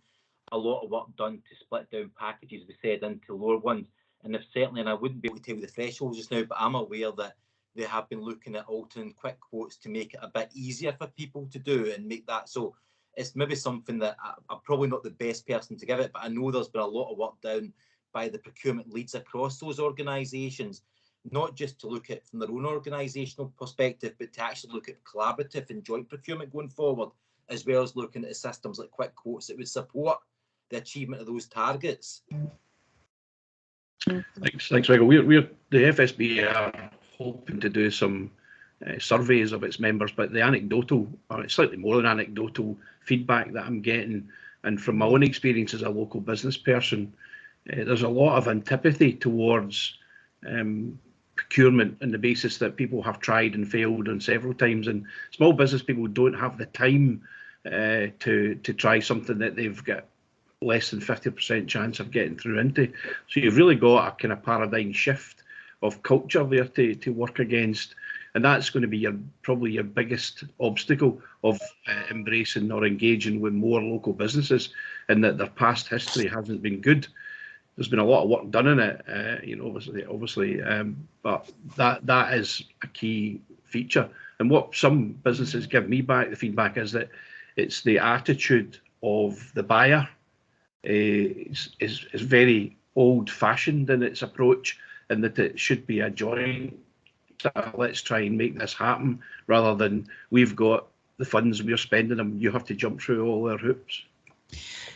a lot of work done to split down packages, we said, into lower ones, and they've certainly, and I wouldn't be able to tell you the thresholds just now, but I'm aware that they have been looking at altering quick quotes to make it a bit easier for people to do and make that, so it's maybe something that I'm probably not the best person to give it, but I know there's been a lot of work done by the procurement leads across those organisations, not just to look at from their own organisational perspective, but to actually look at collaborative and joint procurement going forward, as well as looking at systems like quick quotes that would support the achievement of those targets. Thanks, Michael. We're the FSB are hoping to do some surveys of its members, but the anecdotal, or it's slightly more than anecdotal feedback that I'm getting, and from my own experience as a local business person, there's a lot of antipathy towards procurement on the basis that people have tried and failed on several times, and small business people don't have the time to try something that they've got less than 50% chance of getting through into. So you've really got a kind of paradigm shift of culture there to work against, and that's going to be probably your biggest obstacle of embracing or engaging with more local businesses, and that their past history hasn't been good. There's been a lot of work done in it, obviously, but that is a key feature. And what some businesses give me back, the feedback is that it's the attitude of the buyer is very old-fashioned in its approach, and that it should be a joint, let's try and make this happen, rather than we've got the funds, we're spending them, you have to jump through all our hoops.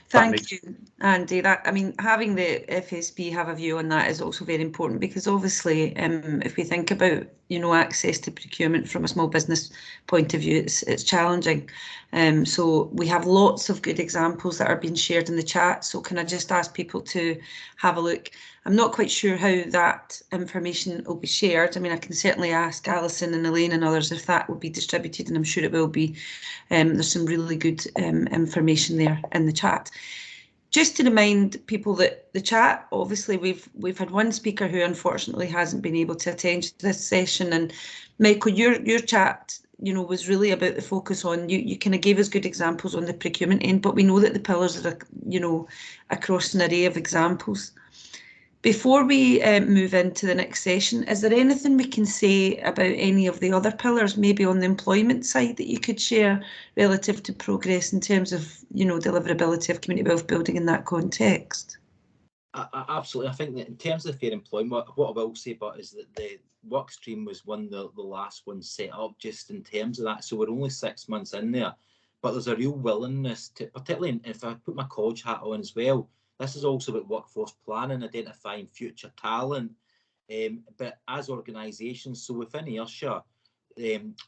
Thank you, Andy. Having the FSB have a view on that is also very important, because obviously, if we think about, access to procurement from a small business point of view, it's challenging. So we have lots of good examples that are being shared in the chat. So can I just ask people to have a look? I'm not quite sure how that information will be shared. I can certainly ask Alison and Elaine and others if that will be distributed, and I'm sure it will be. There's some really good information there in the chat. Just to remind people that the chat, obviously we've had one speaker who unfortunately hasn't been able to attend this session, and Michael, your chat, was really about the focus on, you kind of gave us good examples on the procurement end, but we know that the pillars are, across an array of examples. Before we move into the next session, is there anything we can say about any of the other pillars, maybe on the employment side, that you could share relative to progress in terms of, deliverability of community wealth building in that context? Absolutely. I think that in terms of fair employment, what I will say about is that the work stream was the last one set up just in terms of that. So we're only 6 months in there, but there's a real willingness to, particularly if I put my college hat on as well, this is also about workforce planning, identifying future talent, but as organisations, so within Ayrshire,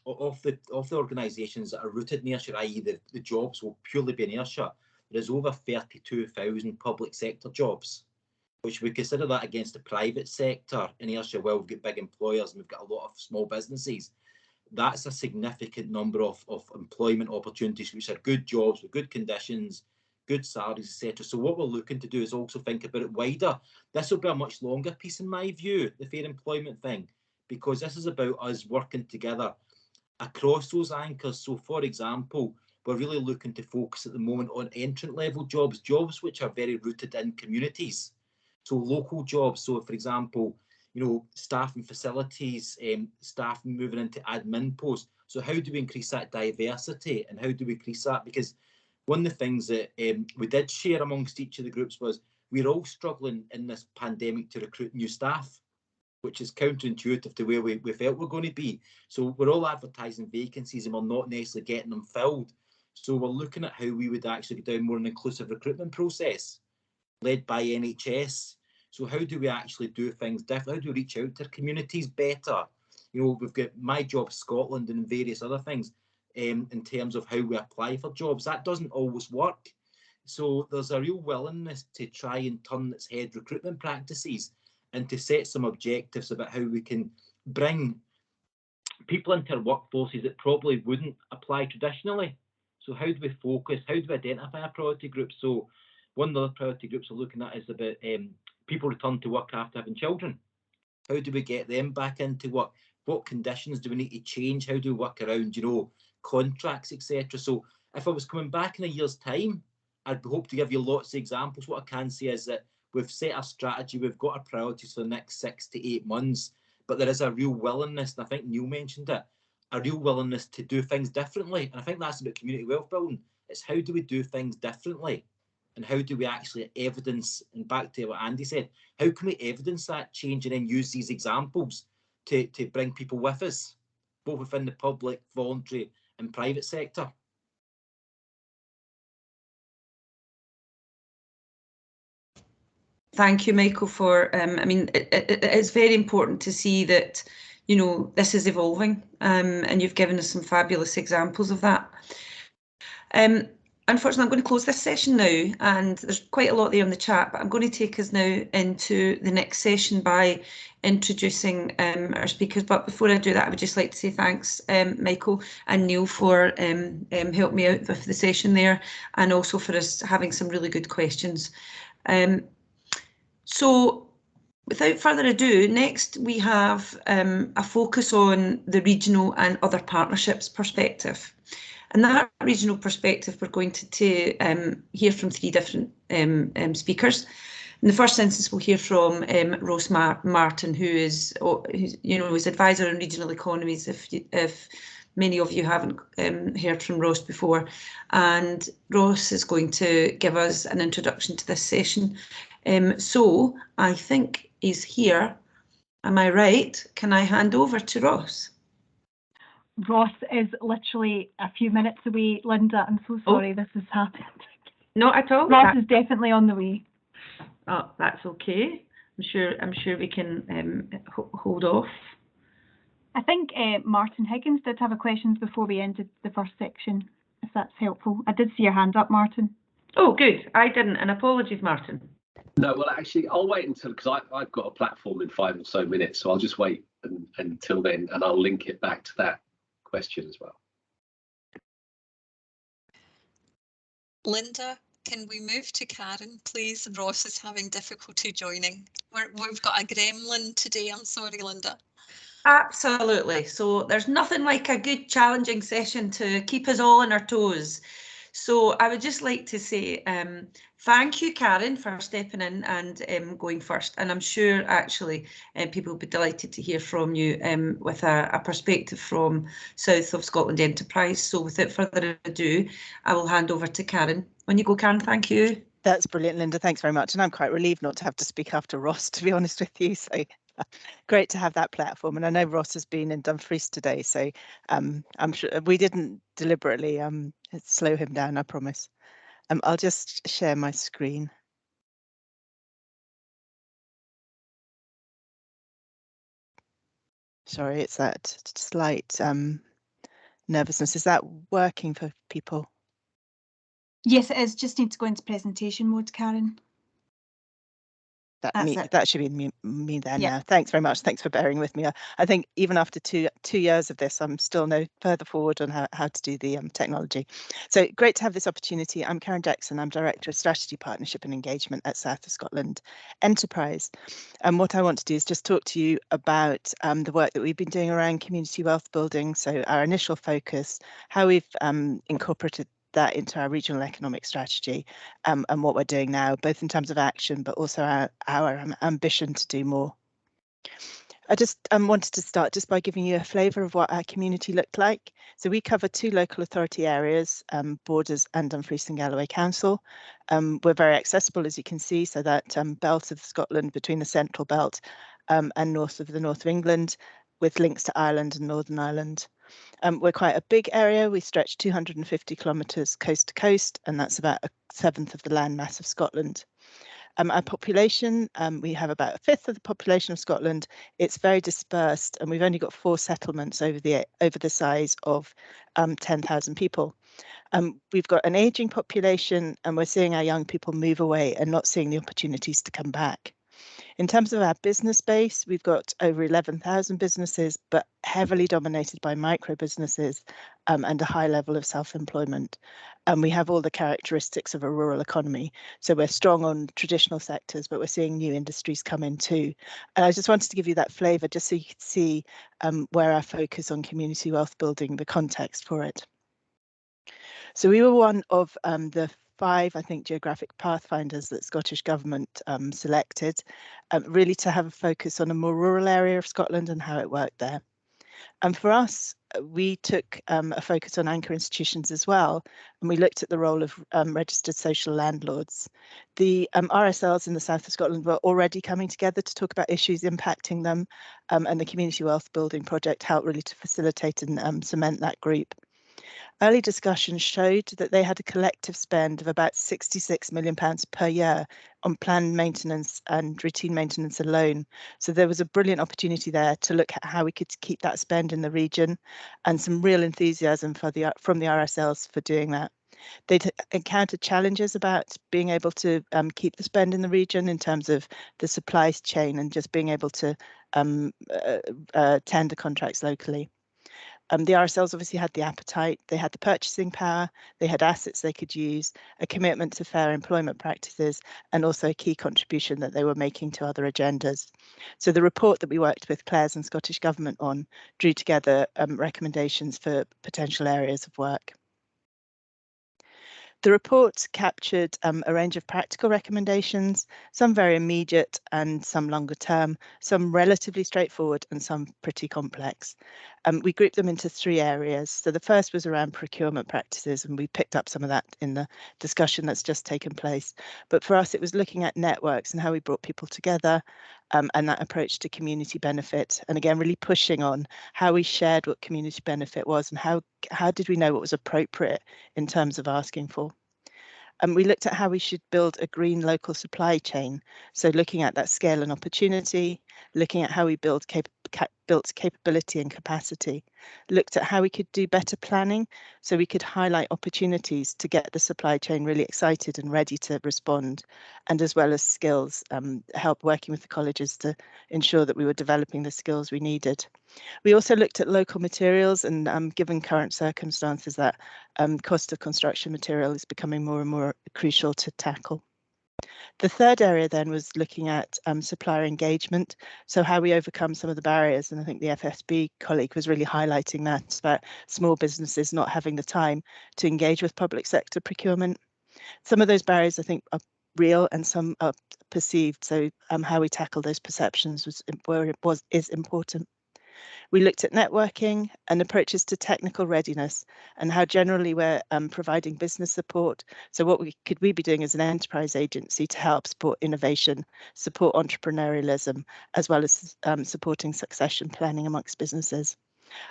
of the organisations that are rooted in Ayrshire, i.e. the jobs will purely be in Ayrshire, there's over 32,000 public sector jobs, which we consider that against the private sector in Ayrshire. Well, we've got big employers and we've got a lot of small businesses. That's a significant number of employment opportunities, which are good jobs with good conditions, good salaries, etc. So what we're looking to do is also think about it wider. This will be a much longer piece in my view, the fair employment thing, because this is about us working together across those anchors. So for example, we're really looking to focus at the moment on entrant level jobs, jobs which are very rooted in communities. So local jobs. So for example, staff and facilities, staff moving into admin posts. So how do we increase that diversity, and how do we increase that? Because one of the things that we did share amongst each of the groups was we're all struggling in this pandemic to recruit new staff, which is counterintuitive to where we felt we're going to be. So we're all advertising vacancies and we're not necessarily getting them filled. So we're looking at how we would actually get down more an inclusive recruitment process led by NHS. So how do we actually do things different? How do we reach out to communities better? You know, we've got My Job Scotland and various other things in terms of how we apply for jobs. That doesn't always work. So there's a real willingness to try and turn its head recruitment practices and to set some objectives about how we can bring people into our workforces that probably wouldn't apply traditionally. So how do we focus? How do we identify our priority groups? So one of the other priority groups we're looking at is about people return to work after having children. How do we get them back into work? What conditions do we need to change? How do we work around, you know, contracts, etc.? So if I was coming back in a year's time, I'd hope to give you lots of examples. What I can say is that we've set our strategy, we've got our priorities for the next 6 to 8 months, but there is a real willingness, and I think Neil mentioned it, a real willingness to do things differently. And I think that's about community wealth building. It's how do we do things differently? And how do we actually evidence, and back to what Andy said, how can we evidence that change and then use these examples to bring people with us, both within the public, voluntary and private sector? Thank you, Michael, for, I mean, it's very important to see that, you know, this is evolving, and you've given us some fabulous examples of that. Unfortunately, I'm going to close this session now, and there's quite a lot there in the chat, but I'm going to take us now into the next session by introducing our speakers. But before I do that, I would just like to say thanks, Michael and Neil, for helping me out with the session there, and also for us having some really good questions. So without further ado, next we have a focus on the regional and other partnerships perspective. And that regional perspective, we're going to hear from 3 different speakers. In the first instance, we'll hear from Ross Martin, who is, you know, is advisor on regional economies. If many of you haven't heard from Ross before, and Ross is going to give us an introduction to this session. So I think he's here. Am I right? Can I hand over to Ross? Ross is literally a few minutes away, Linda. I'm so sorry this has happened. Not at all. Ross is definitely on the way. Oh, that's okay. I'm sure we can hold off. I think Martin Higgins did have a question before we ended the first section, if that's helpful. I did see your hand up, Martin. Oh, good. I didn't, and apologies, Martin. No, well, actually, I'll wait until, because I've got a platform in 5 or so minutes, so I'll just wait until then, and I'll link it back to that question as well. Linda, can we move to Karen, please? Ross is having difficulty joining. We've got a gremlin today. I'm sorry, Linda. Absolutely. So there's nothing like a good challenging session to keep us all on our toes. So I would just like to say thank you, Karen, for stepping in and going first. And I'm sure actually people will be delighted to hear from you with a perspective from South of Scotland Enterprise. So without further ado, I will hand over to Karen. When you go, Karen, thank you. That's brilliant, Linda. Thanks very much. And I'm quite relieved not to have to speak after Ross, to be honest with you. So great to have that platform. And I know Ross has been in Dumfries today, so I'm sure we didn't deliberately slow him down, I promise. I'll just share my screen. Sorry, it's that slight nervousness. Is that working for people? Yes, it is. Just need to go into presentation mode, Karen. That should be me there Yeah. now. Thanks very much. Thanks for bearing with me. I think even after two years of this, I'm still no further forward on how to do the technology. So great to have this opportunity. I'm Karen Jackson. I'm Director of Strategy, Partnership and Engagement at South of Scotland Enterprise. And what I want to do is just talk to you about the work that we've been doing around community wealth building. So our initial focus, how we've incorporated that into our regional economic strategy and what we're doing now, both in terms of action, but also our ambition to do more. I just wanted to start just by giving you a flavour of what our community looked like. So we cover 2 local authority areas, Borders and Dumfries and Galloway Council. We're very accessible, as you can see, so that belt of Scotland between the central belt and north of the north of England, with links to Ireland and Northern Ireland. We're quite a big area. We stretch 250 kilometres coast to coast, and that's about a seventh of the land mass of Scotland. Our population, we have about a fifth of the population of Scotland. It's very dispersed, and we've only got 4 settlements over the size of 10,000 people. We've got an ageing population, and we're seeing our young people move away and not seeing the opportunities to come back. In terms of our business base, we've got over 11,000 businesses, but heavily dominated by micro businesses and a high level of self-employment. And we have all the characteristics of a rural economy. So we're strong on traditional sectors, but we're seeing new industries come in too. And I just wanted to give you that flavour just so you could see where our focus on community wealth building, the context for it. So we were one of the 5, I think, geographic pathfinders that Scottish Government selected, really to have a focus on a more rural area of Scotland and how it worked there. And for us, we took a focus on anchor institutions as well, and we looked at the role of registered social landlords. The RSLs in the south of Scotland were already coming together to talk about issues impacting them, and the Community Wealth Building Project helped really to facilitate and cement that group. Early discussions showed that they had a collective spend of about £66 million per year on planned maintenance and routine maintenance alone. So there was a brilliant opportunity there to look at how we could keep that spend in the region, and some real enthusiasm from the RSLs for doing that. They'd encountered challenges about being able to keep the spend in the region in terms of the supply chain and just being able to tender contracts locally. The RSLs obviously had the appetite, they had the purchasing power, they had assets they could use, a commitment to fair employment practices, and also a key contribution that they were making to other agendas. So the report that we worked with Claire's and Scottish Government on drew together recommendations for potential areas of work. The report captured a range of practical recommendations, some very immediate and some longer term, some relatively straightforward and some pretty complex. We grouped them into 3 areas. So the first was around procurement practices, and we picked up some of that in the discussion that's just taken place. But for us, it was looking at networks and how we brought people together, and that approach to community benefit. And again, really pushing on how we shared what community benefit was and how did we know what was appropriate in terms of asking for. And we looked at how we should build a green local supply chain. So looking at that scale and opportunity, looking at how we built capability and capacity, looked at how we could do better planning so we could highlight opportunities to get the supply chain really excited and ready to respond, and as well as skills, help working with the colleges to ensure that we were developing the skills we needed. We also looked at local materials, and given current circumstances, that cost of construction material is becoming more and more crucial to tackle. The third area then was looking at supplier engagement, so how we overcome some of the barriers, and I think the FSB colleague was really highlighting that, about small businesses not having the time to engage with public sector procurement. Some of those barriers I think are real and some are perceived, so how we tackle those perceptions is important. We looked at networking and approaches to technical readiness and how generally we're providing business support. So what could we be doing as an enterprise agency to help support innovation, support entrepreneurialism, as well as supporting succession planning amongst businesses.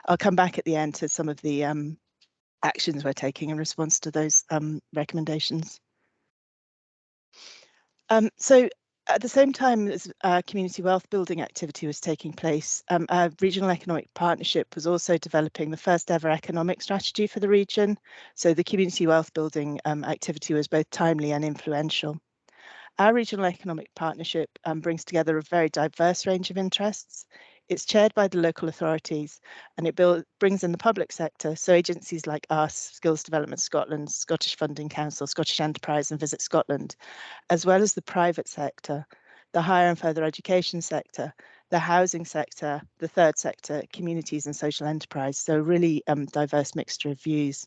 I'll come back at the end to some of the actions we're taking in response to those recommendations. So at the same time as community wealth building activity was taking place, our regional economic partnership was also developing the first ever economic strategy for the region. So the community wealth building activity was both timely and influential. Our regional economic partnership brings together a very diverse range of interests. It's chaired by the local authorities, and it brings in the public sector, so agencies like us, Skills Development Scotland, Scottish Funding Council, Scottish Enterprise and Visit Scotland, as well as the private sector, the higher and further education sector, the housing sector, the third sector, communities and social enterprise, so a really diverse mixture of views.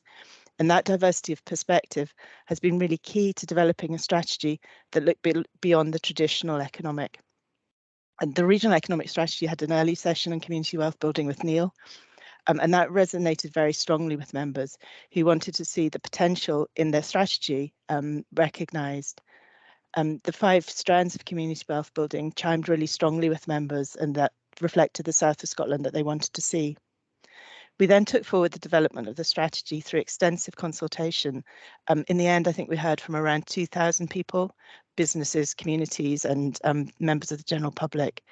And that diversity of perspective has been really key to developing a strategy that looked beyond the traditional economic. And the regional economic strategy had an early session on community wealth building with Neil, and that resonated very strongly with members who wanted to see the potential in their strategy recognised. The 5 strands of community wealth building chimed really strongly with members, and that reflected the south of Scotland that they wanted to see. We then took forward the development of the strategy through extensive consultation. In the end, I think we heard from around 2,000 people, businesses, communities, and members of the general public.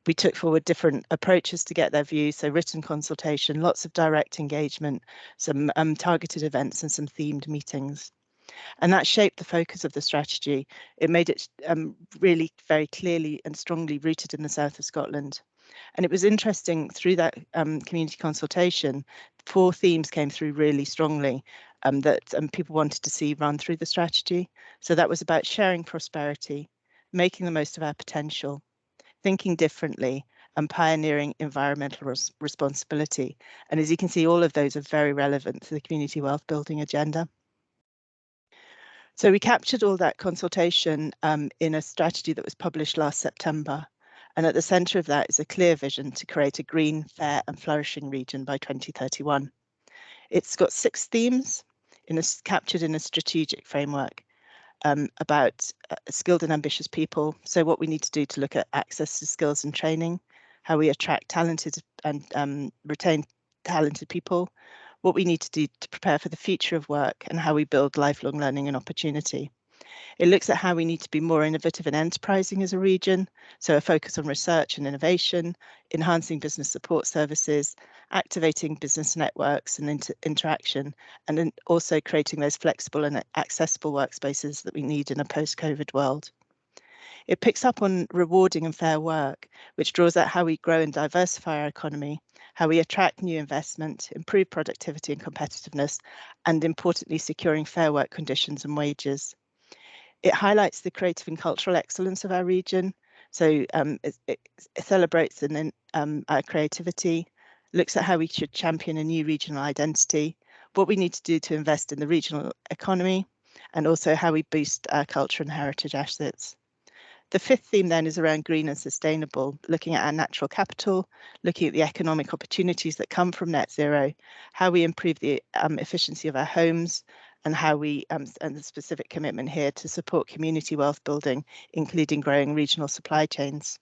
We took forward different approaches to get their views, so written consultation, lots of direct engagement, some targeted events and some themed meetings. And that shaped the focus of the strategy. It made it really very clearly and strongly rooted in the south of Scotland. And it was interesting through that community consultation, 4 themes came through really strongly that people wanted to see run through the strategy. So that was about sharing prosperity, making the most of our potential, thinking differently, and pioneering environmental responsibility. And as you can see, all of those are very relevant to the community wealth building agenda. So we captured all that consultation in a strategy that was published last September. And at the centre of that is a clear vision to create a green, fair and flourishing region by 2031. It's got 6 themes captured in a strategic framework about skilled and ambitious people. So what we need to do to look at access to skills and training, how we attract talented and retain talented people, what we need to do to prepare for the future of work, and how we build lifelong learning and opportunity. It looks at how we need to be more innovative and enterprising as a region, so a focus on research and innovation, enhancing business support services, activating business networks and interaction, and then also creating those flexible and accessible workspaces that we need in a post-COVID world. It picks up on rewarding and fair work, which draws out how we grow and diversify our economy, how we attract new investment, improve productivity and competitiveness, and importantly, securing fair work conditions and wages. It highlights the creative and cultural excellence of our region. So it celebrates our creativity, looks at how we should champion a new regional identity, what we need to do to invest in the regional economy, and also how we boost our culture and heritage assets. The 5th theme then is around green and sustainable, looking at our natural capital, looking at the economic opportunities that come from net zero, how we improve the efficiency of our homes, and how we and the specific commitment here to support community wealth building, including growing regional supply chains.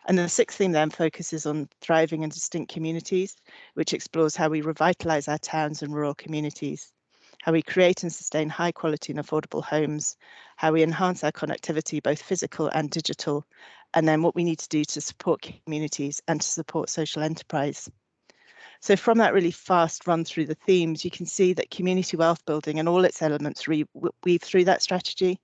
And the 6th theme then focuses on thriving and distinct communities, which explores how we revitalise our towns and rural communities, how we create and sustain high quality and affordable homes, how we enhance our connectivity, both physical and digital, and then what we need to do to support communities and to support social enterprise. So from that really fast run through the themes, you can see that community wealth building and all its elements weave through that strategy.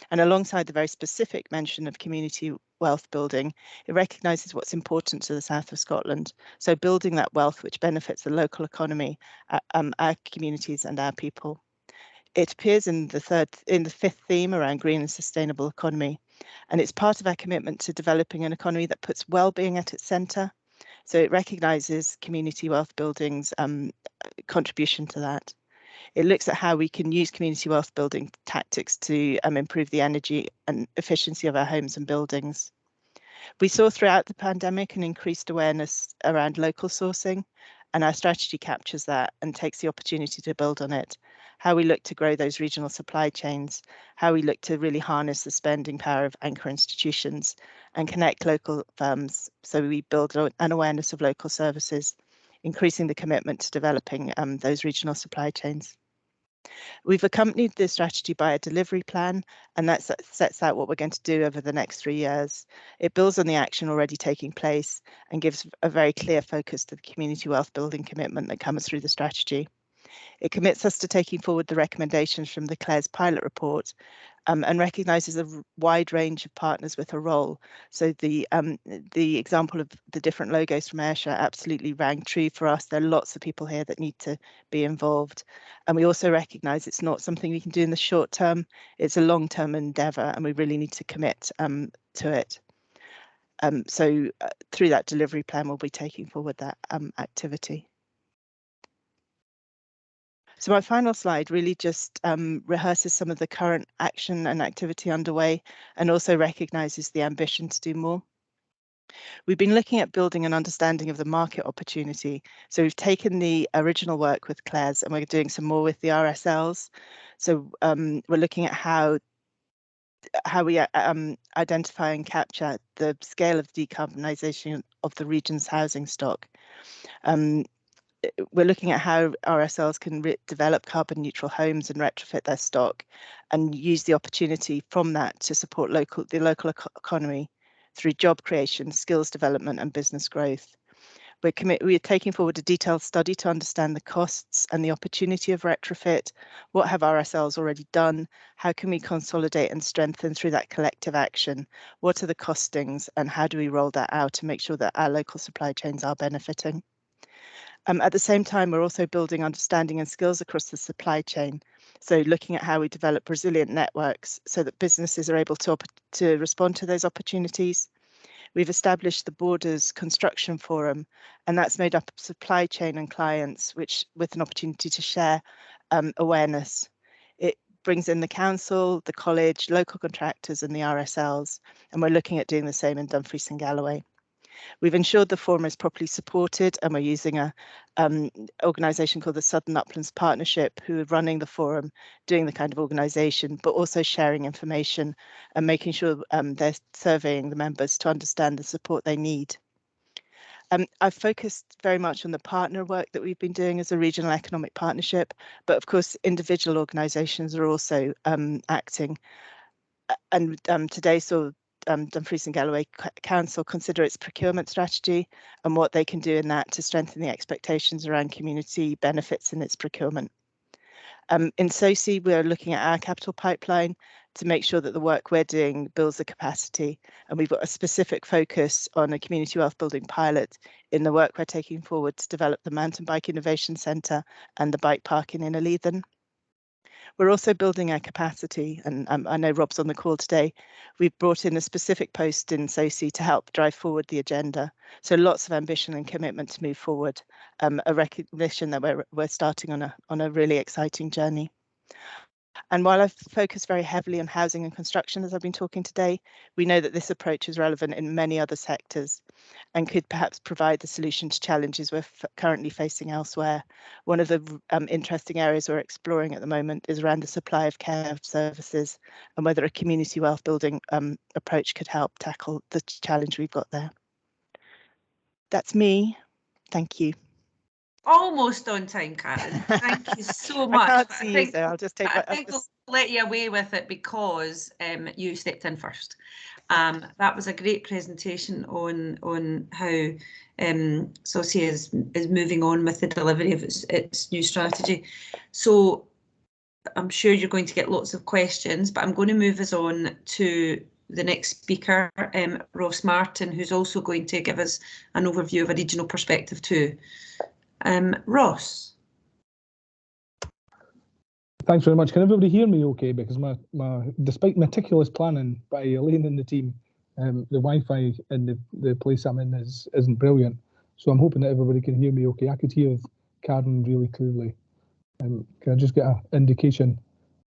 And alongside the very specific mention of community wealth building, it recognises what's important to the south of Scotland. So building that wealth which benefits the local economy, our communities and our people. It appears in the 5th theme around green and sustainable economy. And it's part of our commitment to developing an economy that puts well-being at its centre. So it recognises community wealth building's contribution to that. It looks at how we can use community wealth building tactics to improve the energy and efficiency of our homes and buildings. We saw throughout the pandemic an increased awareness around local sourcing, and our strategy captures that and takes the opportunity to build on it. How we look to grow those regional supply chains, how we look to really harness the spending power of anchor institutions and connect local firms so we build an awareness of local services, increasing the commitment to developing those regional supply chains. We've accompanied this strategy by a delivery plan, and that sets out what we're going to do over the next 3 years. It builds on the action already taking place and gives a very clear focus to the community wealth building commitment that comes through the strategy. It commits us to taking forward the recommendations from the Clare's pilot report and recognises a wide range of partners with a role. So the example of the different logos from Ayrshire absolutely rang true for us. There are lots of people here that need to be involved. And we also recognise it's not something we can do in the short term. It's a long-term endeavour and we really need to commit to it. So through that delivery plan, we'll be taking forward that activity. So my final slide really just rehearses some of the current action and activity underway and also recognises the ambition to do more. We've been looking at building an understanding of the market opportunity. So we've taken the original work with Clare's and we're doing some more with the RSLs. So we're looking at how how we identify and capture the scale of decarbonisation of the region's housing stock. We're looking at how RSLs can develop carbon neutral homes and retrofit their stock and use the opportunity from that to support the local economy through job creation, skills development and business growth. We're taking forward a detailed study to understand the costs and the opportunity of retrofit. What have RSLs already done? How can we consolidate and strengthen through that collective action? What are the costings and how do we roll that out to make sure that our local supply chains are benefiting? At the same time, we're also building understanding and skills across the supply chain. So looking at how we develop resilient networks so that businesses are able to respond to those opportunities. We've established the Borders Construction Forum, and that's made up of supply chain and clients, with an opportunity to share awareness. It brings in the council, the college, local contractors and the RSLs, and we're looking at doing the same in Dumfries and Galloway. We've ensured the forum is properly supported, and we're using a organisation called the Southern Uplands Partnership, who are running the forum, doing the kind of organisation, but also sharing information and making sure they're surveying the members to understand the support they need. I've focused very much on the partner work that we've been doing as a regional economic partnership, but of course individual organisations are also acting. And today saw Dumfries and Galloway Council consider its procurement strategy and what they can do in that to strengthen the expectations around community benefits in its procurement. In SOCI, we're looking at our capital pipeline to make sure that the work we're doing builds the capacity, and we've got a specific focus on a community wealth building pilot in the work we're taking forward to develop the Mountain Bike Innovation Centre and the bike park in Innerleithen. We're also building our capacity, and I know Rob's on the call today. We've brought in a specific post in SOCI to help drive forward the agenda. So lots of ambition and commitment to move forward, a recognition that we're starting on a really exciting journey. And while I've focused very heavily on housing and construction as I've been talking today, we know that this approach is relevant in many other sectors and could perhaps provide the solution to challenges we're currently facing elsewhere. One of the interesting areas we're exploring at the moment is around the supply of care services and whether a community wealth building approach could help tackle the challenge we've got there. That's me. Thank you. Almost on time, Karen. Thank you so much. I can't see you, so I'll just take. I think we'll let you away with it because you stepped in first. That was a great presentation on how SOCI is moving on with the delivery of its new strategy. So I'm sure you're going to get lots of questions, but I'm going to move us on to the next speaker, Ross Martin, who's also going to give us an overview of a regional perspective too. Ross. Thanks very much. Can everybody hear me okay? Because despite meticulous planning by Elaine and the team, the Wi-Fi in the place I'm in isn't brilliant. So I'm hoping that everybody can hear me okay. I could hear Karen really clearly. Can I just get an indication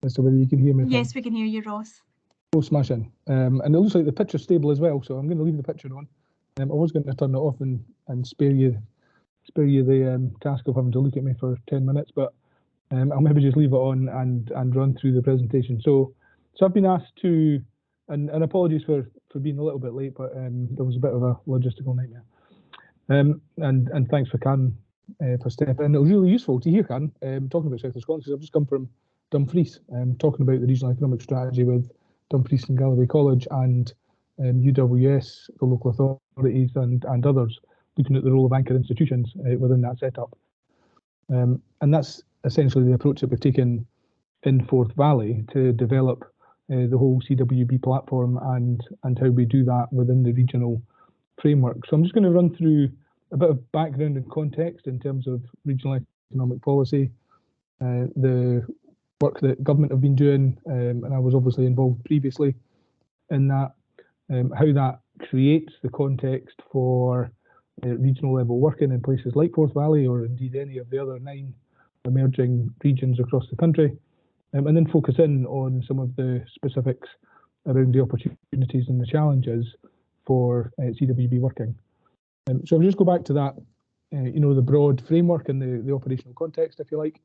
as to whether you can hear me? Yes, we can hear you, Ross. Oh, smashing. And it looks like the picture's stable as well, so I'm going to leave the picture on. I was going to turn it off and spare you the task of having to look at me for 10 minutes, but I'll maybe just leave it on and run through the presentation. So I've been asked to, and apologies for being a little bit late, but there was a bit of a logistical nightmare. And thanks for Karen for stepping in. It was really useful to hear Karen talking about South of Scotland, because I've just come from Dumfries, talking about the regional economic strategy with Dumfries and Galloway College and UWS, the local authorities and others, looking at the role of anchor institutions within that setup. And that's essentially the approach that we've taken in Forth Valley to develop the whole CWB platform and how we do that within the regional framework. So I'm just going to run through a bit of background and context in terms of regional economic policy, the work that government have been doing, and I was obviously involved previously in that, how that creates the context for regional level working in places like Forth Valley, or indeed any of the other 9 emerging regions across the country, and then focus in on some of the specifics around the opportunities and the challenges for CWB working. So I'll just go back to that, the broad framework and the operational context, if you like,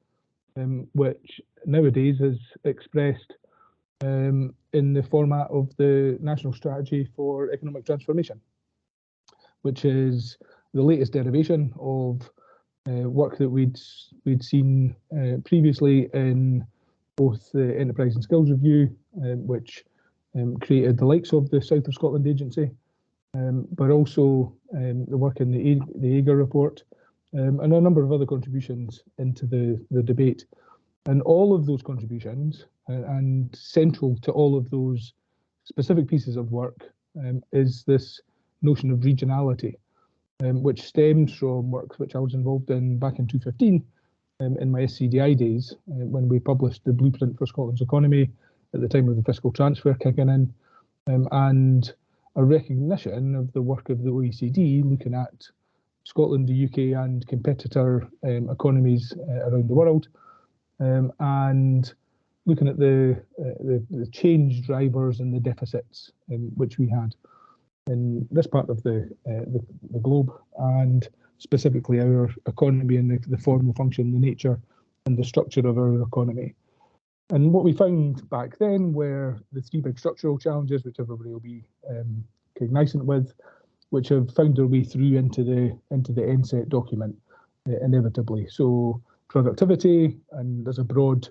which nowadays is expressed in the format of the National Strategy for Economic Transformation, which is the latest derivation of work that we'd seen previously in both the Enterprise and Skills Review, which created the likes of the South of Scotland Agency, but also the work in the AGA report, and a number of other contributions into the debate. And all of those contributions, and central to all of those specific pieces of work, is this notion of regionality, which stems from work which I was involved in back in 2015 in my SCDI days, when we published the blueprint for Scotland's economy at the time of the fiscal transfer kicking in, and a recognition of the work of the OECD looking at Scotland, the UK, and competitor economies around the world, and looking at the change drivers and the deficits which we had in this part of the globe, and specifically our economy and the form, the function, the nature, and the structure of our economy. And what we found back then were the three big structural challenges, which everybody will be cognizant with, which have found their way through into the NSET document inevitably. So productivity, and there's a broad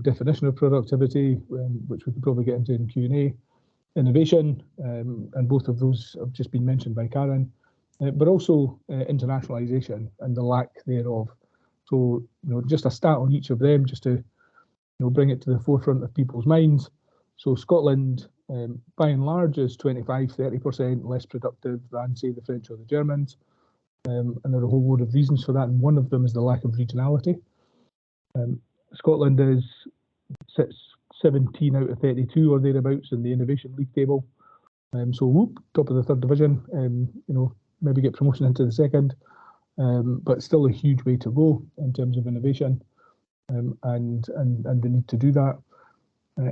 definition of productivity, which we could probably get into in Q&A. Innovation, and both of those have just been mentioned by Karen, but also internationalisation and the lack thereof. So, just a stat on each of them, just to bring it to the forefront of people's minds. So Scotland, by and large, is 25–30% less productive than, say, the French or the Germans, and there are a whole load of reasons for that, and one of them is the lack of regionality. Scotland sits 17 out of 32 or thereabouts in the Innovation League table. So whoop, top of the third division, maybe get promotion into the second, but still a huge way to go in terms of innovation, and the need to do that.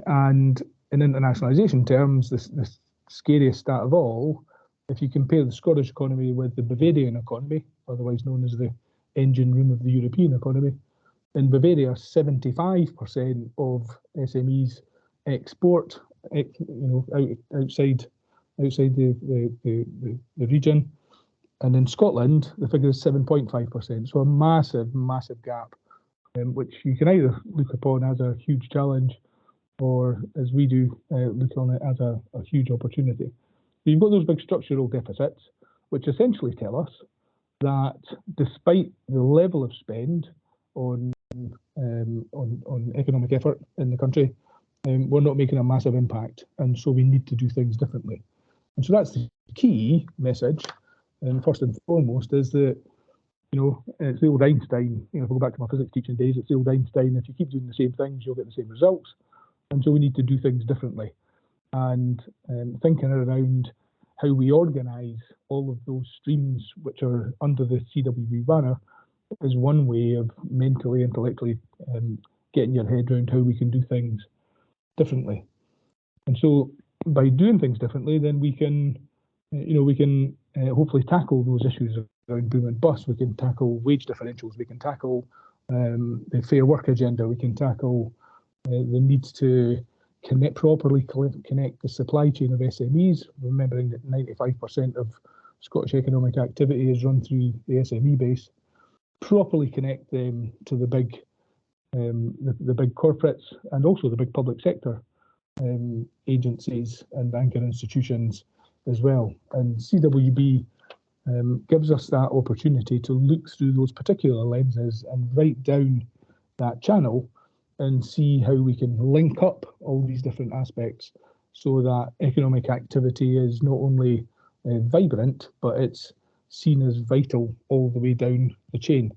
And in internationalisation terms, the scariest stat of all, if you compare the Scottish economy with the Bavarian economy, otherwise known as the engine room of the European economy, in Bavaria, 75% of SMEs export, outside the region, and in Scotland the figure is 7.5%. So a massive gap, which you can either look upon as a huge challenge, or as we do, look on it as a huge opportunity. So you've got those big structural deficits, which essentially tell us that despite the level of spend on economic effort in the country, we're not making a massive impact, and so we need to do things differently. And so that's the key message, and first and foremost, is that it's the old Einstein. If I go back to my physics teaching days, it's the old Einstein. If you keep doing the same things, you'll get the same results. And so we need to do things differently, and thinking around how we organise all of those streams which are under the CWB banner is one way of mentally, intellectually getting your head around how we can do things differently. And so by doing things differently, then we can hopefully tackle those issues around boom and bust. We can tackle wage differentials. We can tackle the fair work agenda. We can tackle the need to properly connect the supply chain of SMEs, remembering that 95% of Scottish economic activity is run through the SME base. Properly connect them to the big corporates, and also the big public sector agencies and banking institutions as well. And CWB gives us that opportunity to look through those particular lenses and write down that channel and see how we can link up all these different aspects, so that economic activity is not only vibrant, but it's seen as vital all the way down the chain,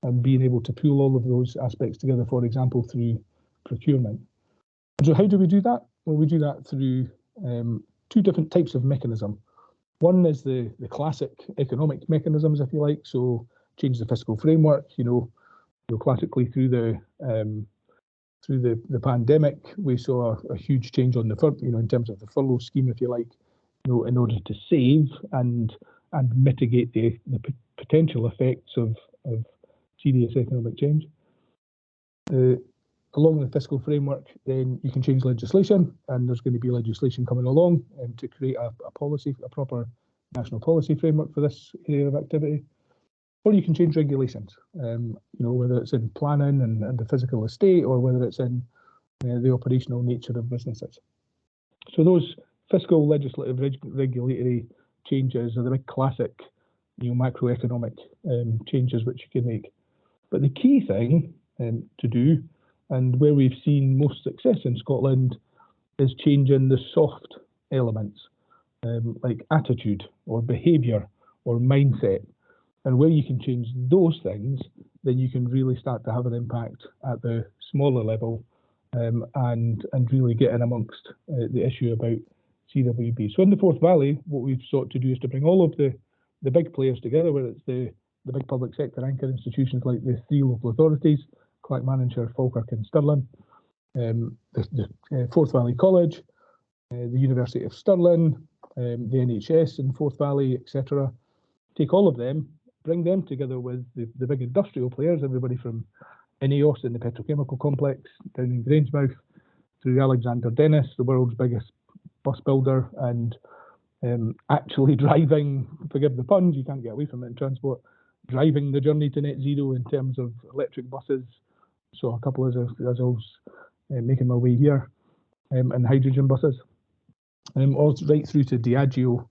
and being able to pull all of those aspects together, for example, through procurement. And so how do we do that? Well, we do that through two different types of mechanism. One is the classic economic mechanisms, if you like, so change the fiscal framework. Classically through the pandemic, we saw a huge change on in terms of the furlough scheme, if you like, in order to save and mitigate the potential effects of serious economic change. along the fiscal framework, then you can change legislation, and there's going to be legislation coming along to create a policy, a proper national policy framework for this area of activity. Or you can change regulations, you know, whether it's in planning and the physical estate, or whether it's in the operational nature of businesses. So those fiscal, legislative, regulatory changes are the big classic, you know, macroeconomic changes which you can make. But the key thing to do, and where we've seen most success in Scotland, is changing the soft elements, like attitude or behaviour or mindset. And where you can change those things, then you can really start to have an impact at the smaller level, and really get in amongst the issue about CWB. So in the Forth Valley, what we've sought to do is to bring all of the big players together, whether it's the big public sector anchor institutions like the 3 local authorities, Clackmannanshire, Falkirk and Stirling, the Forth Valley College, the University of Stirling, the NHS in Forth Valley, etc. Take all of them, bring them together with the big industrial players, everybody from ENEOS in the petrochemical complex down in Grangemouth, through Alexander Dennis, the world's biggest bus builder, and actually driving, forgive the puns, you can't get away from it in transport, driving the journey to net zero in terms of electric buses. So a couple as I was making my way here, and hydrogen buses, all right through to Diageo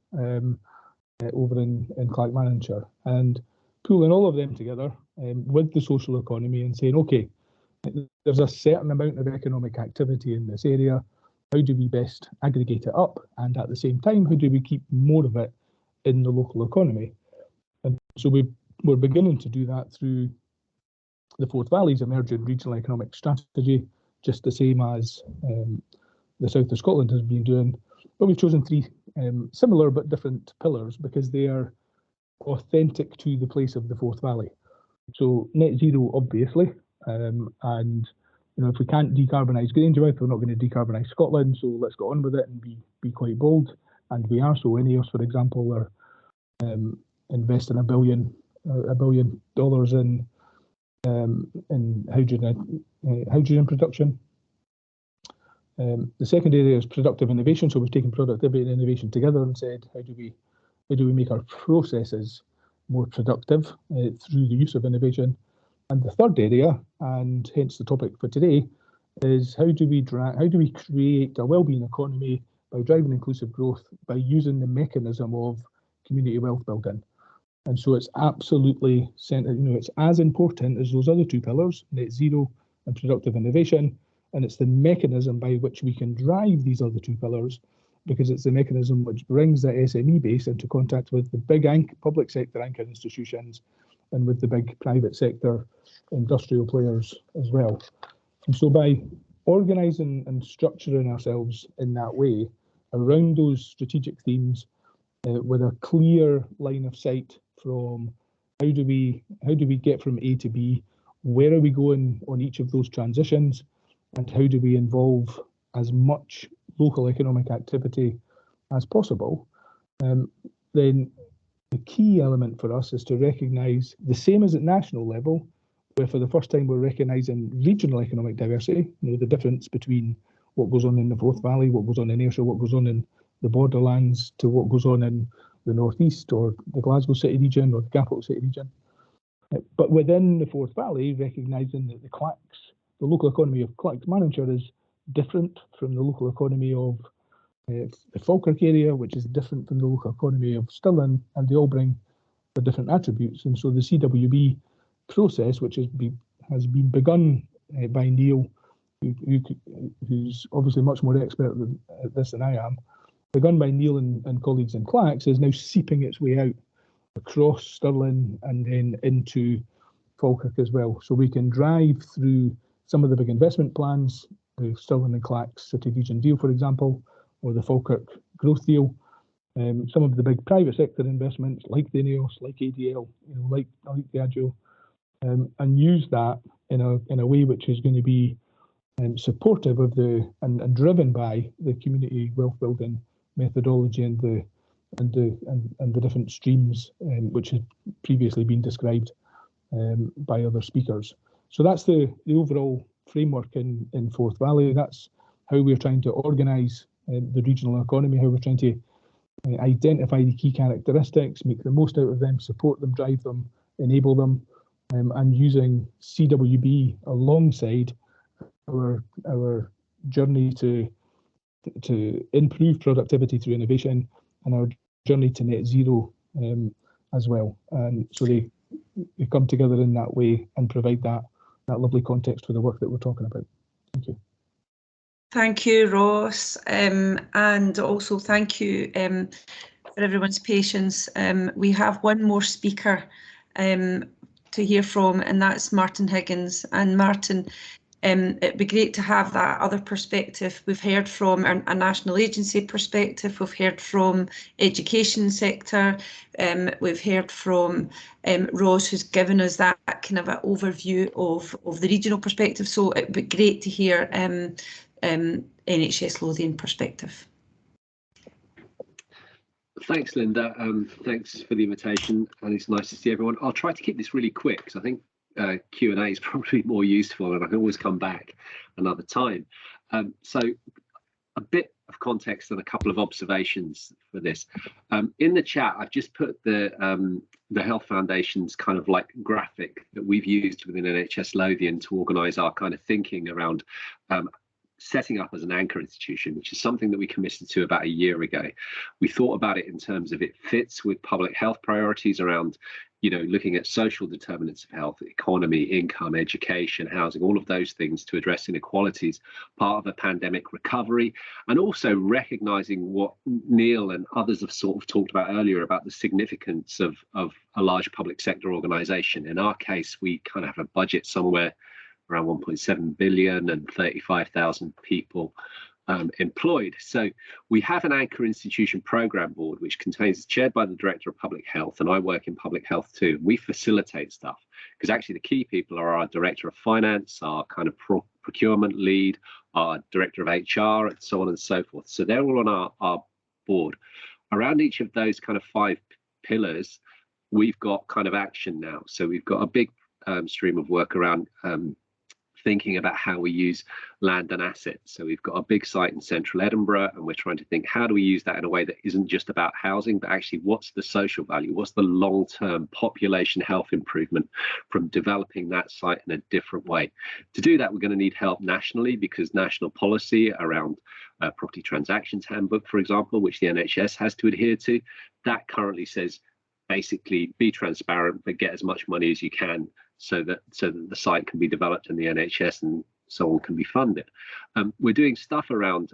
over in Clackmannanshire, and pulling all of them together with the social economy and saying, okay, there's a certain amount of economic activity in this area. How do we best aggregate it up? And at the same time, how do we keep more of it in the local economy? And so we're beginning to do that through the Forth Valley's emerging regional economic strategy, just the same as the south of Scotland has been doing. But we've chosen 3 similar but different pillars because they are authentic to the place of the Forth Valley. So net zero, obviously, and you know, if we can't decarbonise Grangemouth, we're not going to decarbonise Scotland. So let's get on with it and be quite bold. And we are. So ENEOS, for example, are investing $1 billion in hydrogen production. The second area is productive innovation. So we've taken productivity and innovation together and said, how do we make our processes more productive through the use of innovation? And the third area, and hence the topic for today, is how do we create a wellbeing economy by driving inclusive growth by using the mechanism of community wealth building. And so it's absolutely centered, you know, it's as important as those other 2 pillars, net zero and productive innovation, and it's the mechanism by which we can drive these other 2 pillars, because it's the mechanism which brings that SME base into contact with the big public sector anchor institutions and with the big private sector industrial players as well. And so by organising and structuring ourselves in that way around those strategic themes, with a clear line of sight from how do we get from A to B, where are we going on each of those transitions, and how do we involve as much local economic activity as possible, then the key element for us is to recognise, the same as at national level, where for the first time we're recognising regional economic diversity, you know, the difference between what goes on in the Forth Valley, what goes on in Ayrshire, what goes on in the borderlands, to what goes on in the North East or the Glasgow City region or the Capital City region. But within the Forth Valley, recognising that the local economy of Clackmannanshire is different from the local economy of the Falkirk area, which is different from the local economy of Stirling, and they all bring the different attributes. And so the CWB process, which has been begun by Neil, who's obviously much more expert at this than I am, begun by Neil and colleagues in Clacks, is now seeping its way out across Stirling and then into Falkirk as well. So we can drive through some of the big investment plans, the Stirling and Clacks City Region deal, for example, or the Falkirk growth deal, some of the big private sector investments like the ENEOS, like ADL, you know, like Diageo, and use that in a way which is going to be supportive of and driven by the community wealth building methodology and the different streams which had previously been described by other speakers. So that's the overall framework in Forth Valley. That's how we're trying to organise the regional economy, how we're trying to identify the key characteristics, make the most out of them, support them, drive them, enable them, and using CWB alongside our journey to improve productivity through innovation and our journey to net zero as well. And so they come together in that way and provide that lovely context for the work that we're talking about. Thank you. Thank you, Ross, and also thank you for everyone's patience. We have one more speaker to hear from, and that's Martin Higgins. And Martin, it'd be great to have that other perspective. We've heard from a national agency perspective, we've heard from education sector, we've heard from Ross, who's given us that kind of an overview of the regional perspective. So it'd be great to hear NHS Lothian perspective. Thanks, Linda. Thanks for the invitation, and it's nice to see everyone. I'll try to keep this really quick because I think Q&A is probably more useful, and I can always come back another time. So a bit of context and a couple of observations for this. In the chat, I've just put the Health Foundation's kind of like graphic that we've used within NHS Lothian to organise our kind of thinking around setting up as an anchor institution, which is something that we committed to about a year ago. We thought about it in terms of it fits with public health priorities around, you know, looking at social determinants of health, economy, income, education, housing, all of those things to address inequalities, part of a pandemic recovery, and also recognising what Neil and others have sort of talked about earlier about the significance of a large public sector organisation. In our case, we kind of have a budget somewhere around 1.7 billion and 35,000 people employed. So we have an anchor institution program board, which is chaired by the Director of Public Health, and I work in public health too. We facilitate stuff because actually the key people are our Director of Finance, our kind of procurement lead, our Director of HR, and so on and so forth. So they're all on our board. Around each of those kind of 5 pillars, we've got kind of action now. So we've got a big stream of work around thinking about how we use land and assets. So we've got a big site in central Edinburgh, and we're trying to think, how do we use that in a way that isn't just about housing, but actually what's the social value? What's the long-term population health improvement from developing that site in a different way? To do that, we're going to need help nationally, because national policy around property transactions handbook, for example, which the NHS has to adhere to, that currently says basically be transparent, but get as much money as you can so that the site can be developed in the NHS and so on can be funded. We're doing stuff around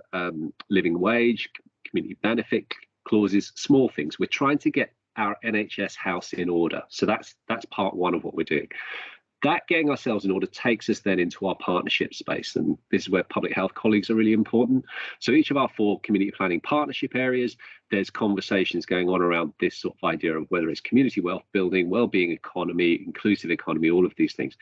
living wage, community benefit clauses, small things. We're trying to get our NHS house in order. So that's part one of what we're doing. That getting ourselves in order takes us then into our partnership space, and this is where public health colleagues are really important. So each of our 4 community planning partnership areas, there's conversations going on around this sort of idea of whether it's community wealth building, well-being economy, inclusive economy, all of these things.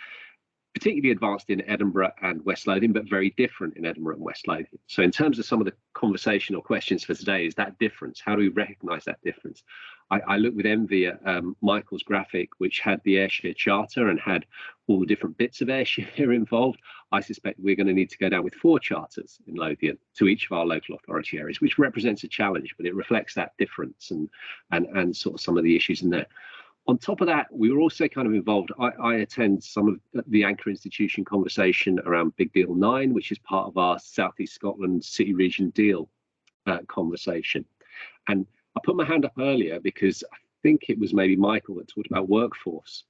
Particularly advanced in Edinburgh and West Lothian, but very different in Edinburgh and West Lothian. So in terms of some of the conversational questions for today, is that difference? How do we recognise that difference? I look with envy at Michael's graphic, which had the Ayrshire Charter and had all the different bits of Ayrshire involved. I suspect we're going to need to go down with 4 charters in Lothian to each of our local authority areas, which represents a challenge, but it reflects that difference and sort of some of the issues in there. On top of that, we were also kind of involved. I attend some of the anchor institution conversation around Big Deal 9, which is part of our South East Scotland City Region Deal conversation. And I put my hand up earlier because I think it was maybe Michael that talked about workforce.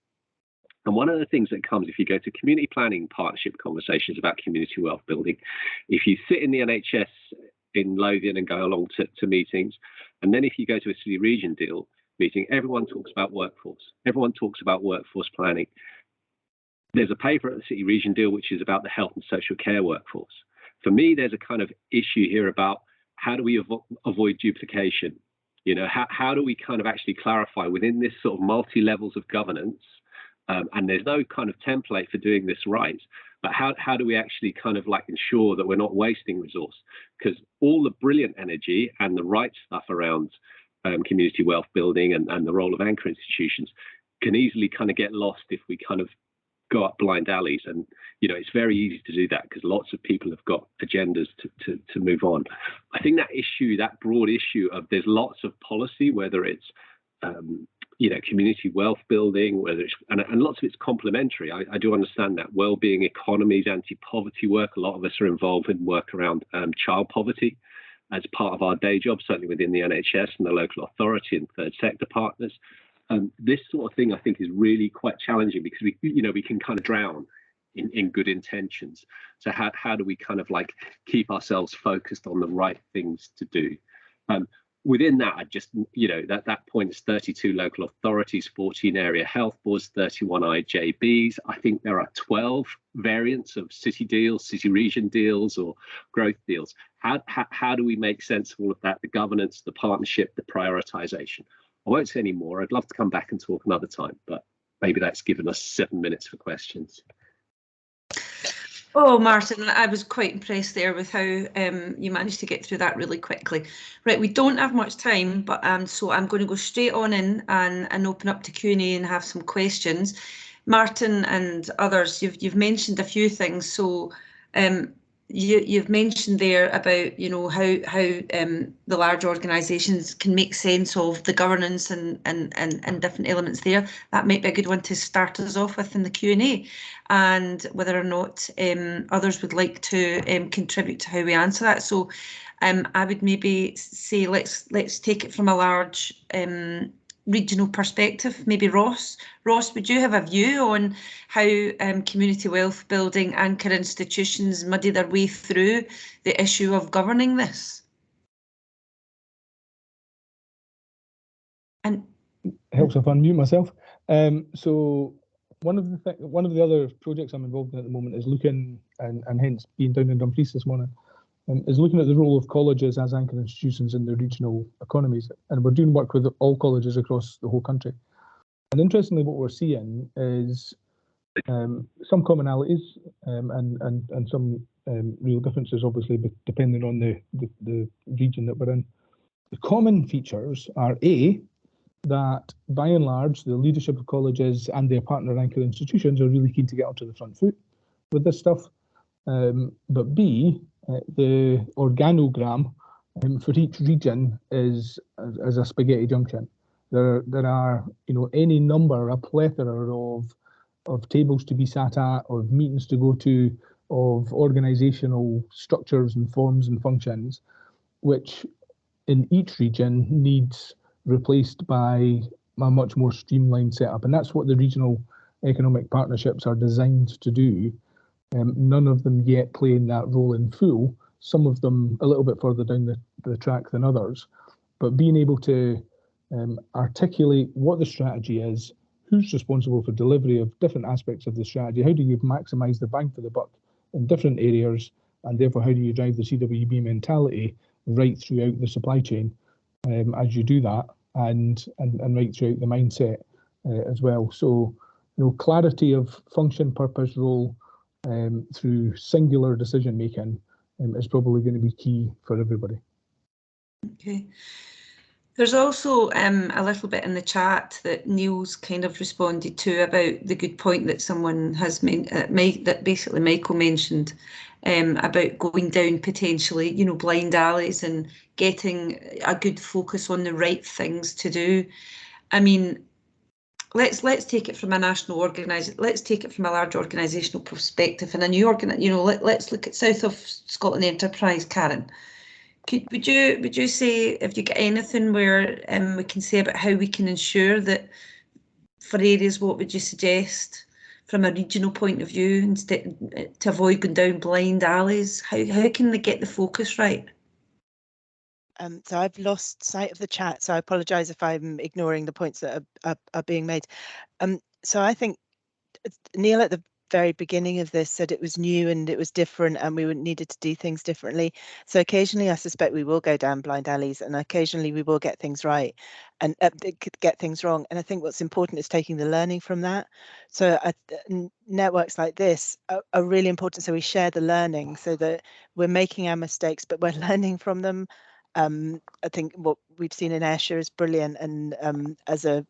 And one of the things that comes if you go to community planning partnership conversations about community wealth building, if you sit in the NHS in Lothian and go along to meetings, and then if you go to a City Region Deal meeting, everyone talks about workforce. Everyone talks about workforce planning. There's a paper at the City Region Deal which is about the health and social care workforce. For me, there's a kind of issue here about how do we avoid duplication? You know, how do we kind of actually clarify within this sort of multi-levels of governance, and there's no kind of template for doing this right, but how do we actually kind of like ensure that we're not wasting resource? Because all the brilliant energy and the right stuff around community wealth building and the role of anchor institutions can easily kind of get lost if we kind of go up blind alleys. And it's very easy to do that because lots of people have got agendas to move on. I think that broad issue of there's lots of policy, whether it's community wealth building, whether it's and lots of it's complementary. I do understand that well-being, economies, anti-poverty work. A lot of us are involved in work around child poverty as part of our day job, certainly within the NHS and the local authority and third sector partners. This sort of thing, I think, is really quite challenging because we can kind of drown in good intentions. So how do we kind of like keep ourselves focused on the right things to do? Within that, I just, that point is 32 local authorities, 14 area health boards, 31 IJBs. I think there are 12 variants of city deals, city region deals, or growth deals. How do we make sense of all of that? The governance, the partnership, the prioritization. I won't say any more. I'd love to come back and talk another time, but maybe that's given us 7 minutes for questions. Oh, Martin, I was quite impressed there with how you managed to get through that really quickly. Right, we don't have much time, but so I'm going to go straight on in and open up to Q&A and have some questions. Martin and others, you've mentioned a few things. So you've mentioned there about how the large organisations can make sense of the governance and different elements there. That might be a good one to start us off with in the Q&A, and whether or not others would like to contribute to how we answer that. So I would maybe say let's take it from a large regional perspective. Maybe Ross, would you have a view on how community wealth building anchor institutions muddy their way through the issue of governing this? And helps if I unmute myself. So one of the other projects I'm involved in at the moment is looking, and hence being down in Dumfries this morning, is looking at the role of colleges as anchor institutions in their regional economies. And we're doing work with all colleges across the whole country. And interestingly, what we're seeing is some commonalities and some real differences, obviously, but depending on the region that we're in. The common features are that by and large, the leadership of colleges and their partner anchor institutions are really keen to get onto the front foot with this stuff. But B, the organogram for each region is a spaghetti junction. There are any number, a plethora of tables to be sat at, of meetings to go to, of organisational structures and forms and functions, which in each region needs replaced by a much more streamlined setup. And that's what the regional economic partnerships are designed to do. None of them yet playing that role in full, some of them a little bit further down the track than others, but being able to articulate what the strategy is, who's responsible for delivery of different aspects of the strategy, how do you maximise the bang for the buck in different areas, and therefore how do you drive the CWB mentality right throughout the supply chain as you do that, and right throughout the mindset as well. So clarity of function, purpose, role, through singular decision making is probably going to be key for everybody. Okay. There's also a little bit in the chat that Neil's kind of responded to about the good point that someone has made, that basically Michael mentioned about going down potentially, blind alleys and getting a good focus on the right things to do. I mean, let's take it from a national let's take it from a large organisational perspective and a new let's look at South of Scotland Enterprise, Karen. Would you say, if you get anything where we can say about how we can ensure that for areas, what would you suggest from a regional point of view instead to avoid going down blind alleys? How can they get the focus right? So I've lost sight of the chat, so I apologise if I'm ignoring the points that are being made. So I think Neil at the very beginning of this said it was new and it was different and we needed to do things differently. So occasionally I suspect we will go down blind alleys and occasionally we will get things right and get things wrong. And I think what's important is taking the learning from that. So networks like this are really important. So we share the learning so that we're making our mistakes, but we're learning from them. I think what we've seen in Ayrshire is brilliant, and as a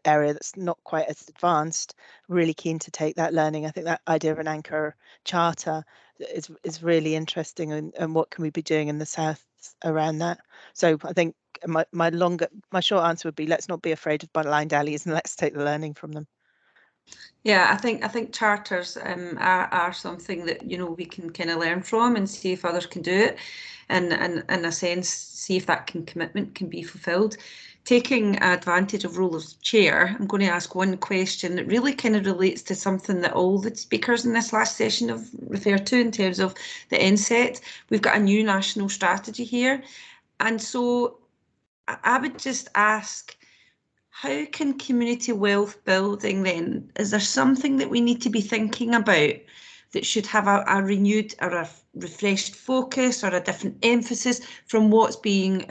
area that's not quite as advanced, really keen to take that learning. I think that idea of an anchor charter is really interesting, and what can we be doing in the south around that? So I think my short answer would be, let's not be afraid of blind alleys, and let's take the learning from them. Yeah, I think charters are something that, you know, we can kind of learn from and see if others can do it, and in a sense see if that commitment can be fulfilled. Taking advantage of role as chair, I'm going to ask one question that really kind of relates to something that all the speakers in this last session have referred to in terms of the NSET. We've got a new national strategy here, and so I would just ask, how can community wealth building then, is there something that we need to be thinking about that should have a renewed or a refreshed focus or a different emphasis from what's being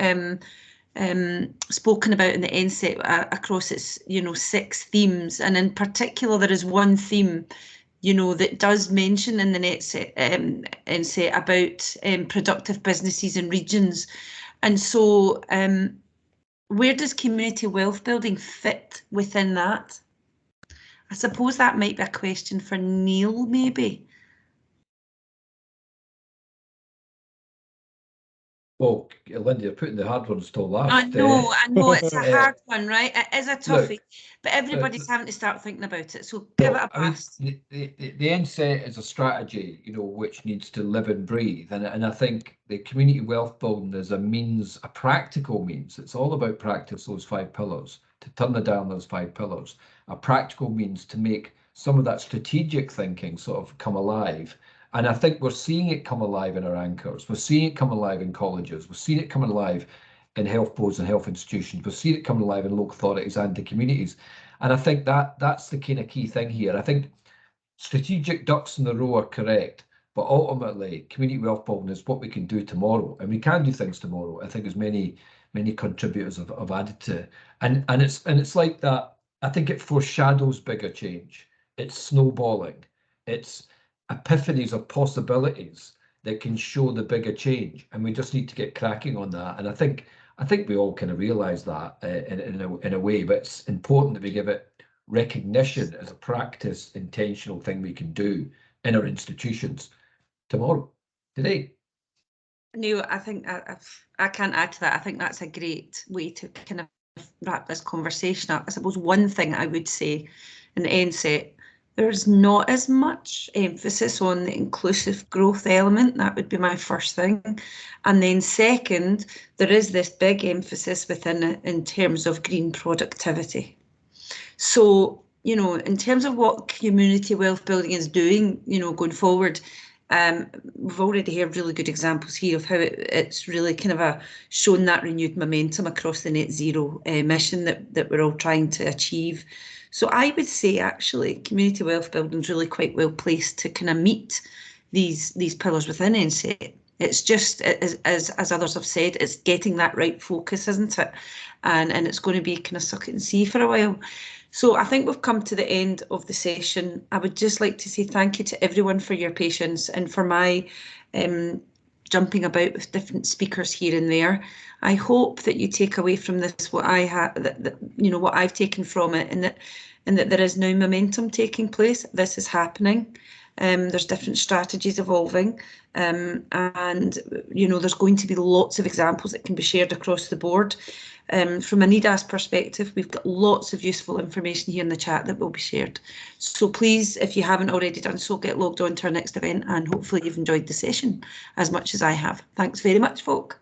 spoken about in the NSET across its, you know, 6 themes? And in particular, there is one theme, you know, that does mention in the NSET about productive businesses and regions. And so where does community wealth building fit within that? I suppose that might be a question for Neil, maybe. Well, Linda, you're putting the hard ones till last. I know it's a hard one, right? It is a toughie, Look, but everybody's having to start thinking about it. So give it a pass. I mean, the NSET is a strategy, you know, which needs to live and breathe, and I think the community wealth building is a means, a practical means. It's all about practice, those 5 pillars, to turn it down those 5 pillars, a practical means to make some of that strategic thinking sort of come alive. And I think we're seeing it come alive in our anchors. We're seeing it come alive in colleges. We're seeing it come alive in health boards and health institutions. We're seeing it come alive in local authorities and the communities. And I think that's the kind of key thing here. I think strategic ducks in the row are correct, but ultimately community wealth building is what we can do tomorrow. And we can do things tomorrow. I think as many contributors have added to. And it's like that. I think it foreshadows bigger change. It's snowballing. It's epiphanies of possibilities that can show the bigger change, and we just need to get cracking on that. And I think we all kind of realise that in a way, but it's important that we give it recognition as a practice, intentional thing we can do in our institutions tomorrow, today. Neil, I think I can't add to that. I think that's a great way to kind of wrap this conversation up. I suppose one thing I would say in the NSET, there's not as much emphasis on the inclusive growth element. That would be my first thing. And then second, there is this big emphasis within it in terms of green productivity. So, you know, in terms of what community wealth building is doing, you know, going forward, we've already heard really good examples here of how it's really kind of shown that renewed momentum across the net zero mission that we're all trying to achieve. So I would say actually community wealth building is really quite well placed to kind of meet these pillars within NSET. It's just, as others have said, it's getting that right focus, isn't it? And it's going to be kind of suck it and see for a while. So I think we've come to the end of the session. I would just like to say thank you to everyone for your patience and for my jumping about with different speakers here and there. I hope that you take away from this what I have, you know, what I've taken from it, and that there is now momentum taking place. This is happening. There's different strategies evolving, and you know, there's going to be lots of examples that can be shared across the board. From an EDAS perspective, we've got lots of useful information here in the chat that will be shared. So please, if you haven't already done so, get logged on to our next event, and hopefully you've enjoyed the session as much as I have. Thanks very much, folk.